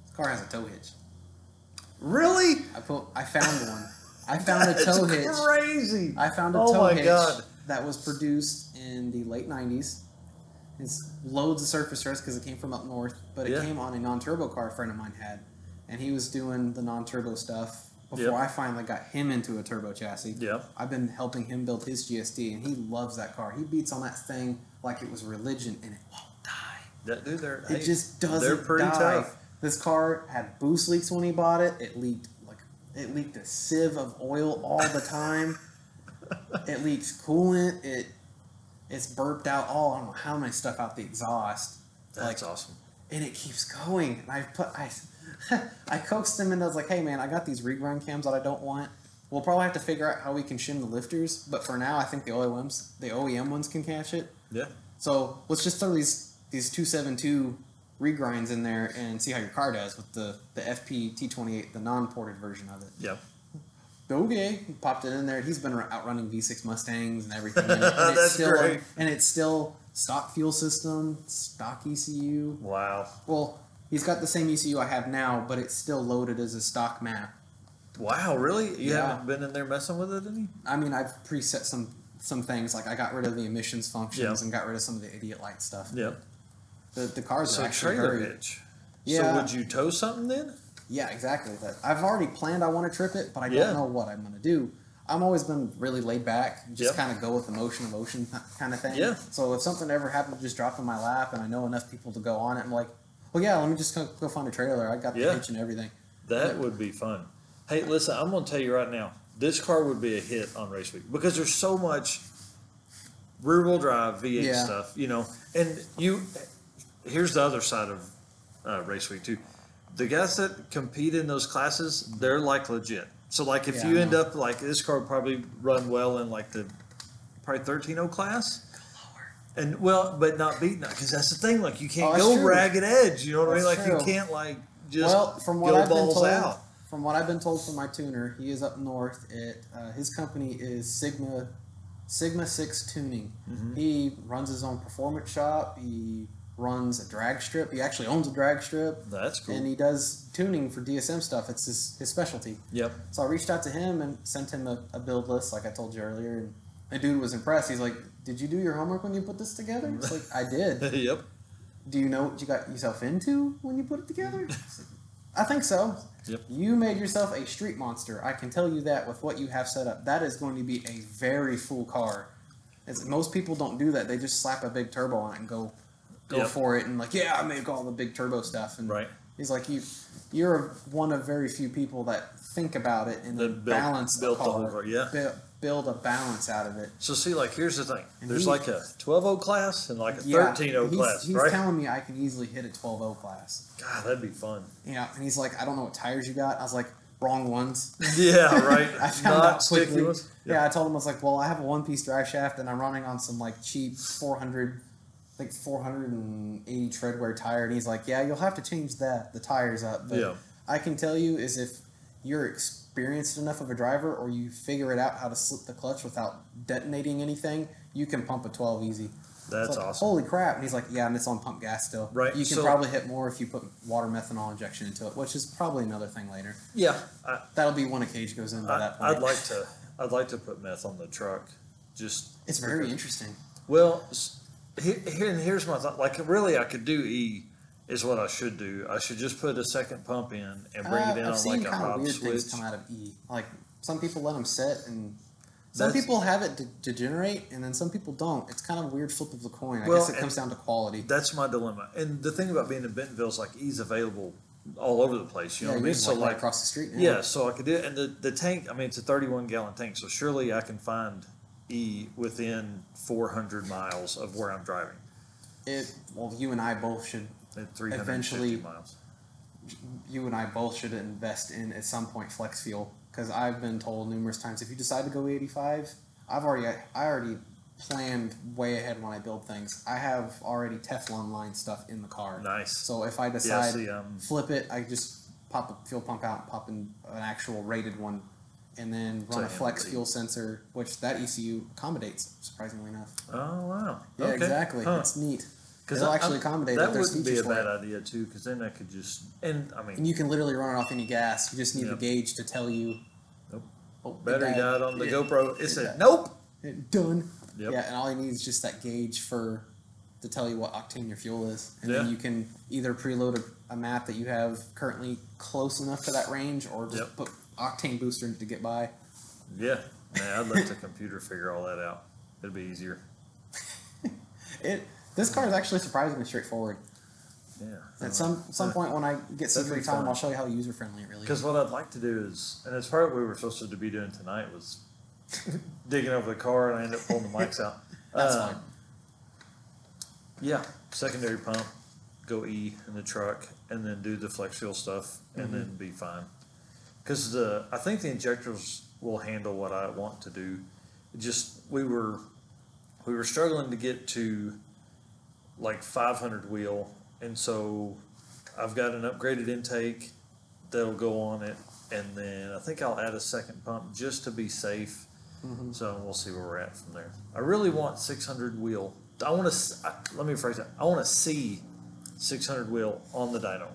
This car has a tow hitch. Really? I found one. I found a That's tow hitch. crazy. I found a Oh tow my hitch God. that was produced in the late 90s. It's loads of surface stress because it came from up north, but it Yeah. came on a non-turbo car a friend of mine had, and he was doing the non-turbo stuff before Yep. I finally got him into a turbo chassis. Yep. I've been helping him build his GSD, and he loves that car. He beats on that thing like it was religion, and it won't die. That dude, they're It just doesn't they're pretty die. tough. This car had boost leaks when he bought it. It leaked a sieve of oil all the time. It leaks coolant. It's burped out I don't know how many stuff out the exhaust. That's awesome. And it keeps going. And I coaxed him and I was like, hey man, I got these regrind cams that I don't want. We'll probably have to figure out how we can shim the lifters, but for now I think the OEM ones can catch it. Yeah. So let's just throw these 272 regrinds in there and see how your car does with the FP T28, the non-ported version of it. Yep. Okay, he popped it in there. He's been outrunning V6 Mustangs and everything. And That's still, great. And it's still stock fuel system, stock ECU. Wow. Well, he's got the same ECU I have now, but it's still loaded as a stock map. Wow, really? You Yeah. haven't been in there messing with it any? I mean, I've preset some things. Like I got rid of the emissions functions Yeah. and got rid of some of the idiot light stuff. Yep. The cars are So actually trailer very... hitch. Yeah. So would you tow something then? Yeah, exactly. That I've already planned I want to trip it, but I Yeah. don't know what I'm going to do. I've always been really laid back, just Yep. kind of go with the motion of ocean kind of thing. Yeah. So if something ever happened to just drop in my lap and I know enough people to go on it, I'm like, well, yeah, let me just go find a trailer. I got the Yeah. hitch and everything. That would be fun. Hey, listen, I'm going to tell you right now, this car would be a hit on race week because there's so much rear-wheel drive V8 Yeah. stuff, you know. And here's the other side of race week too. The guys that compete in those classes, they're like legit. So like if Yeah, you I end know. up like this car would probably run well in like the probably 13.0 class. And well, but not beating that because that's the thing. Like you can't that's go true. ragged edge. You know what I mean? That's Like you true. can't like just Well, from what go I've been balls told, out. from what I've been told from my tuner, he is up north. His company is Sigma 6 Tuning. Mhm. He runs his own performance shop. He runs a drag strip. He actually owns a drag strip. That's cool. And he does tuning for DSM stuff. It's his specialty. Yep. So I reached out to him and sent him a build list, like I told you earlier. And the dude was impressed. He's like, "Did you do your homework when you put this together?" It's like, "I did." Yep. "Do you know what you got yourself into when you put it together?" "I think so." Yep. "You made yourself a street monster. I can tell you that with what you have set up. That is going to be a very full car." As most people don't do that. They just slap a big turbo on it and go Yep. for it and like, yeah, I make all the big turbo stuff. And Right. he's like, you're one of very few people that think about it and then That built- balance built the the whole car. car, yeah. Build a balance out of it. So see, like here's the thing. And There's he- like a 12.0 class and like a Yeah, 13.0 class, he's right? telling me I can easily hit a 12.0 class. God, that'd be fun. Yeah, and he's like, I don't know what tires you got. I was like, wrong ones. Yeah, right. I found Not out sticky quickly. ones. Yeah, I told him I was like, well, I have a one-piece drive shaft and I'm running on some like cheap 480 treadwear tire, and he's like, yeah, you'll have to change the tires up. But Yeah. I can tell you is if you're experienced enough of a driver or you figure it out how to slip the clutch without detonating anything, you can pump a 12 easy. That's like, awesome. Holy crap! And he's like, yeah, and it's on pump gas still. Right, You can so- probably hit more if you put water methanol injection into it, which is probably another thing later. Yeah, That'll be when a cage goes in by that point. I'd like to put meth on the truck. Just It's very interesting. well. Here's my thought. Like, really, I could do E. Is what I should do. I should just put a second pump in and bring it in I've on seen like a kind of hop weird switch. things come out of E. Like some people let them sit, and some That's- people have it degenerate, and then some people don't. It's kind of a weird flip of the coin. I Well, guess it comes down to quality. That's my dilemma. And the thing about being in Bentonville is like E's available all over the place. You know Yeah, what I mean? you're So right like, across the street now. yeah, so I could do it. And the tank, I mean, it's a 31-gallon tank, so surely I can find E within 400 miles of where I'm driving. Well, you and I both should. At 350 Eventually- miles. You and I both should invest in at some point flex fuel, because I've been told numerous times if you decide to go 85, I already planned way ahead when I build things. I have already Teflon line stuff in the car. Nice. So if I Yeah, decide see, flip it, I just pop a fuel pump out and pop in an actual rated one, and then run a So flex handy. fuel sensor, which that ECU accommodates, surprisingly enough. Oh, wow. Yeah, Okay. exactly. Huh. It's neat. 'Cause It'll I- actually accommodate that it. There's wouldn't be a features for bad it. idea too, because then I could just and I mean And you can literally run it off any gas. You just need Yep. the gauge to tell you. Nope. Oh, battery died on the yeah, GoPro. It said yeah. nope. Done. Yep. Yeah, and all you need is just that gauge to tell you what octane your fuel is, and then Yeah. you can either preload a map that you have currently close enough to that range, or just Yep. put octane booster in it to get by. Yeah, man, I'd let the computer figure all that out. It'd be easier. This car is actually surprisingly straightforward. Yeah. At some point when I get some That'd be free time, fun. I'll show you how user friendly it really is. Because what I'd like to do is, and it's part of what we were supposed to be doing tonight was digging over the car, and I ended up pulling the mics out. That's fine. Yeah, secondary pump, go E in the truck, and then do the flex fuel stuff, and Mm-hmm. then be fine. Because I think the injectors will handle what I want to do. It just we were struggling to get to like 500 wheel, and so I've got an upgraded intake that'll go on it, and then I think I'll add a second pump just to be safe. Mm-hmm. So we'll see where we're at from there. I really want 600 wheel. I want to. Let me rephrase that. I want to see 600 wheel on the dyno.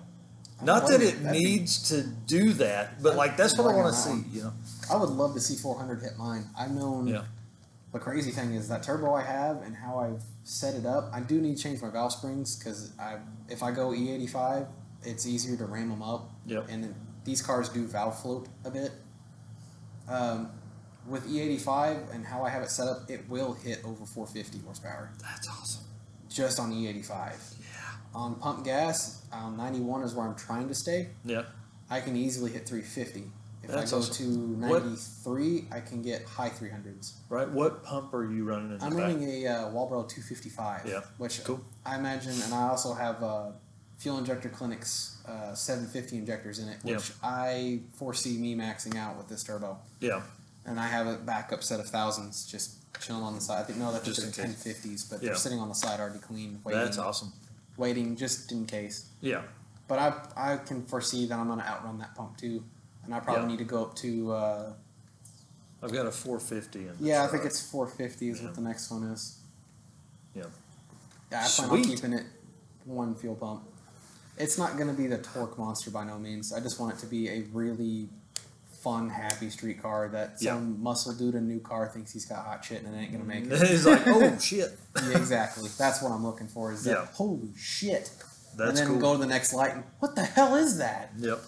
Not that it That'd be- needs to do that, but like that's what I Bring want it to on. see. You know. I would love to see 400 hit mine. I've known. Yeah. The crazy thing is that turbo I have and how I've set it up. I do need to change my valve springs because if I go E85, it's easier to ram them up. Yep. And then these cars do valve float a bit. With E85 and how I have it set up, it will hit over 450 horsepower That's awesome. just on E85. Yeah. On pump gas, 91 is where I'm trying to stay. Yeah. I can easily hit 350. If That's I go awesome. to What- 93, I can get high 300s. Right. What pump are you running in the I'm back? running a Walbro 255, Yeah, which cool. I imagine, and I also have Fuel Injector Clinic's 750 injectors in it, Yeah. which I foresee me maxing out with this turbo. Yeah. And I have a backup set of thousands just chilling on the side. I think no, that's Just just in case. 1050s, but Yeah. they're sitting on the side already clean, waiting, That's awesome. waiting just in case. Yeah. But I can foresee that I'm going to outrun that pump too, and I probably Yeah. need to go up to I've got a 450 in the yeah, I truck. think it's 450 is Yeah. what the next one is. Yeah. Yeah, I plan on Sweet. keeping it one fuel pump. It's not going to be the torque monster by no means. I just want it to be a really fun, happy street car that Yeah. some muscle dude in a new car thinks he's got hot shit and it ain't going to make it. He's like, oh shit. Yeah, exactly. That's what I'm looking for is that, Yeah. holy shit. That's and then cool. go to the next light and, what the hell is that? Yep.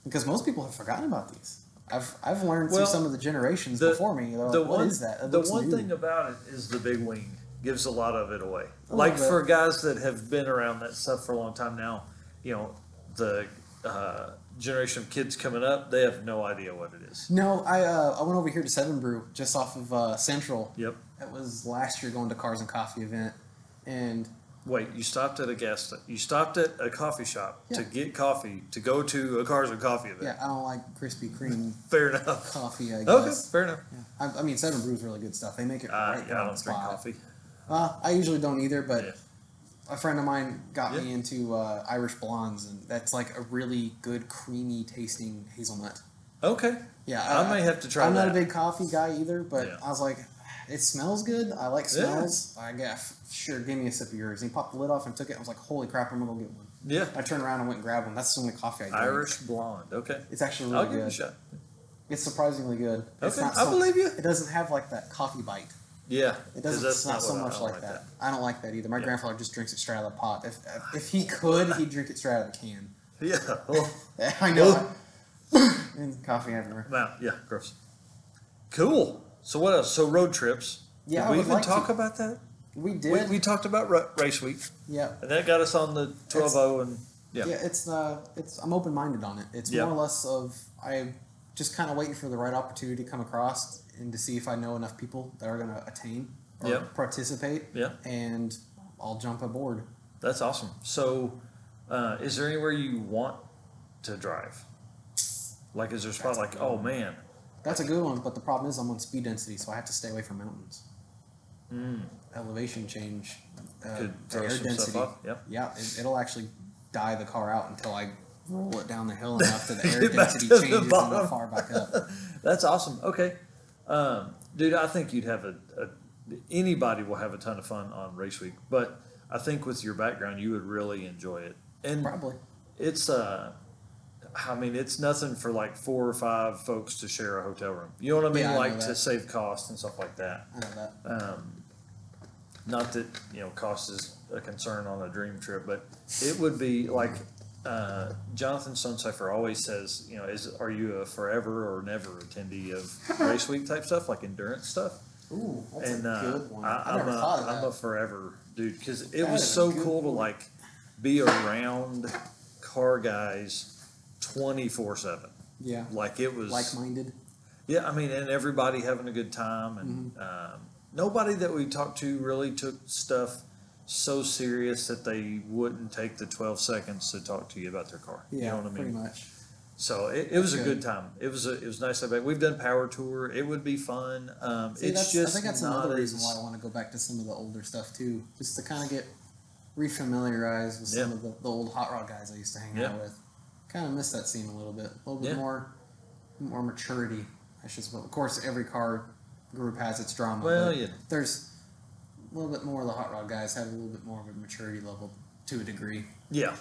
Because most people have forgotten about these. I've learned Well, through some of the generations the- before me. They're The like, what one, is that? It the looks one new. thing about it is the big wing gives a lot of it away. A Like little bit. for guys that have been around that stuff for a long time now, you know, the generation of kids coming up, they have no idea what it is. No, I went over here to Seven Brew just off of Central. Yep. It was last year going to Cars and Coffee event, and Wait, you stopped at a you stopped at a coffee shop to Yeah. get coffee to go to a Cars and Coffee event. yeah, I don't like Krispy Kreme Fair enough. coffee. I Okay, guess. fair enough. I mean, Seven Brew's really good stuff. They make it right Yeah, there I on don't the drink spot. coffee. I usually don't either, but Yeah. a friend of mine got Yeah. me into Irish Blondes, and that's like a really good, creamy tasting hazelnut. Okay. Yeah, I may have to try I'm not that. a big coffee guy either, but Yeah. I was like, It smells good. I like Yeah. smells. I guess sure. Give me a sip of yours. And he popped the lid off and took it. I was like, holy crap! I'm gonna go get one. Yeah. I turned around and went and grabbed one. That's the only coffee I drink. Irish blonde. Okay. It's actually I'll really give it a good. shot. It's surprisingly good. It's Okay, not I believe you. It doesn't have like that coffee bite. Yeah. It 'cause doesn't. that's It's not so what I much don't like that. I don't like that either. My Yeah. grandfather just drinks it straight out of the pot. If he could, he'd drink it straight out of the can. Yeah. Well, I know. And coffee everywhere. wow. Yeah. Gross. Cool. So what else? So road trips. Yeah, Did I we would even like talk to. about that? We did. We talked about race week, Yeah. and that got us on the 12-0, and yeah. Yeah, it's I'm open minded on it. It's Yeah. more or less of I just kind of waiting for the right opportunity to come across and to see if I know enough people that are going to attain or Yeah. participate. Yeah. And I'll jump aboard. That's awesome. So, is there anywhere you want to drive? Like, is there a spot like, oh man, That's a good one, but the problem is I'm on speed density, so I have to stay away from mountains. Elevation change, could the throw air some density. stuff off? Yep. Yeah, it'll actually die the car out until I roll it down the hill enough that the air Get back density to the changes and bottom. I'll far back up. That's awesome. Okay, dude, I think you'd have anybody will have a ton of fun on race week, but I think with your background, you would really enjoy it. And Probably. it's I mean, it's nothing for like 4 or 5 folks to share a hotel room. You know what I mean? Yeah, I know like to that. save cost and stuff like that. I know that. Not that cost is a concern on a dream trip, but it would be like Jonathan Stonecipher always says. Are you a forever or never attendee of race week type stuff, like endurance stuff? Ooh, that's And a good one. I'm never thought of that. I'm a forever dude because it That was is a so good cool to point. like be around car guys 24/7. Yeah. Like it was Like-minded. Yeah, I mean, and everybody having a good time, and nobody that we talked to really took stuff so serious that they wouldn't take the 12 seconds to talk to you about their car. Yeah, You know what I mean? pretty much. So it was a That's good good. time. It was nice to be back. We've done power tour. It would be fun. See, It's I just think that's not another reason as- why I want to go back to some of the older stuff too, just to kind of get refamiliarized with some Yeah. of the old hot rod guys I used to hang Yeah. out with. Kind of miss that scene a little bit. A little bit Yeah. more maturity, I should say. Of course, every car group has its drama. Well, but yeah. there's a little bit more of the hot rod guys have a little bit more of a maturity level to a degree. Yeah,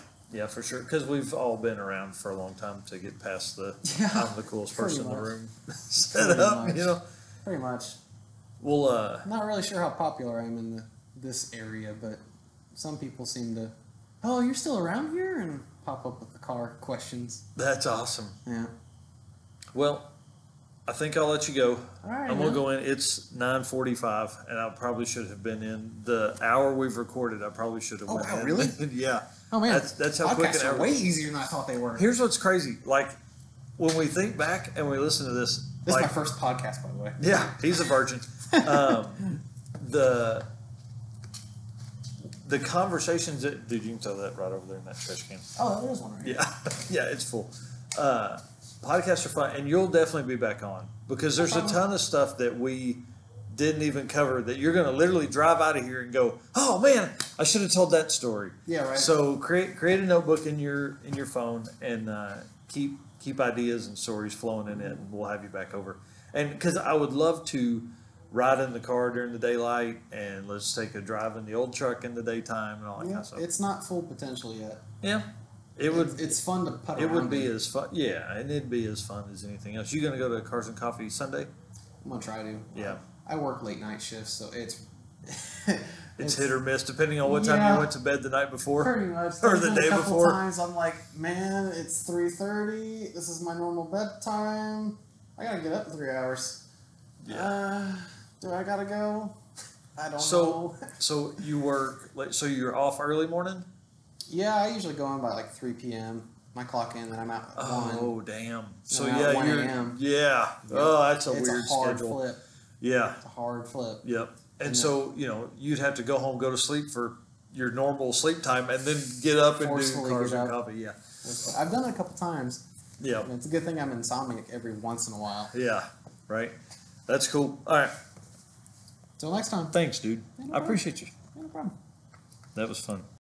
for sure. Because we've all been around for a long time to get past the Yeah, I'm the coolest pretty person in the much. room set Pretty up. much. Pretty much. Well, I'm not really sure how popular I am in this area, but some people seem to, oh, you're still around here? And pop up with the car questions. that's awesome. Yeah. Well, I think I'll let you go. All right. I'm gonna man. go in. It's 9:45, and I probably should have been in the hour we've recorded. I probably should have. Oh, went wow, in. really? Yeah. Oh, man. That's how quick Podcasts an are hour. way easier than I thought they were. Here's what's crazy. Like when we think back and we listen to this, This like is my first podcast, by the way. yeah, he's a virgin. The conversations that dude, you can throw that right over there in that trash can. Oh, there's one right here. Yeah, yeah, it's full. Podcasts are fun, and you'll definitely be back on because there's a ton of stuff that we didn't even cover that you're going to literally drive out of here and go, oh man, I should have told that story. Yeah, right. So create a notebook in your phone and keep ideas and stories flowing in it, and we'll have you back over. And because I would love to ride in the car during the daylight, and let's take a drive in the old truck in the daytime and all that kind Yeah, of stuff. it's not full potential yet. Yeah, it would. It's fun to putt It around would be in. as fun. Yeah, and it'd be as fun as anything else. You gonna go to Cars and Coffee Sunday? I'm going to try to. Yeah. I work late night shifts, so it's... It's hit or miss depending on what time Yeah. you went to bed the night before. Pretty much. Or There's the been day a couple before. times I'm like, man, it's 3:30. This is my normal bedtime. I gotta get up in 3 hours. Yeah. Do I gotta go? I don't So, know. so you work. So you're off early morning. Yeah, I usually go in by like 3 p.m. My clock in, and I'm out at 1. Oh damn. So around yeah, 1 you're. a.m. Yeah. Oh, that's a It's weird a hard schedule. flip. Yeah. It's a hard flip. Yep. And And so you'd have to go home, go to sleep for your normal sleep time, and then get up and do Forcefully Cars get and up. Coffee. Yeah. I've done it a couple times. Yeah. And it's a good thing I'm insomniac every once in a while. Yeah. Right. That's cool. All right. Till next time. Thanks, dude. No I problem. appreciate you. No problem. That was fun.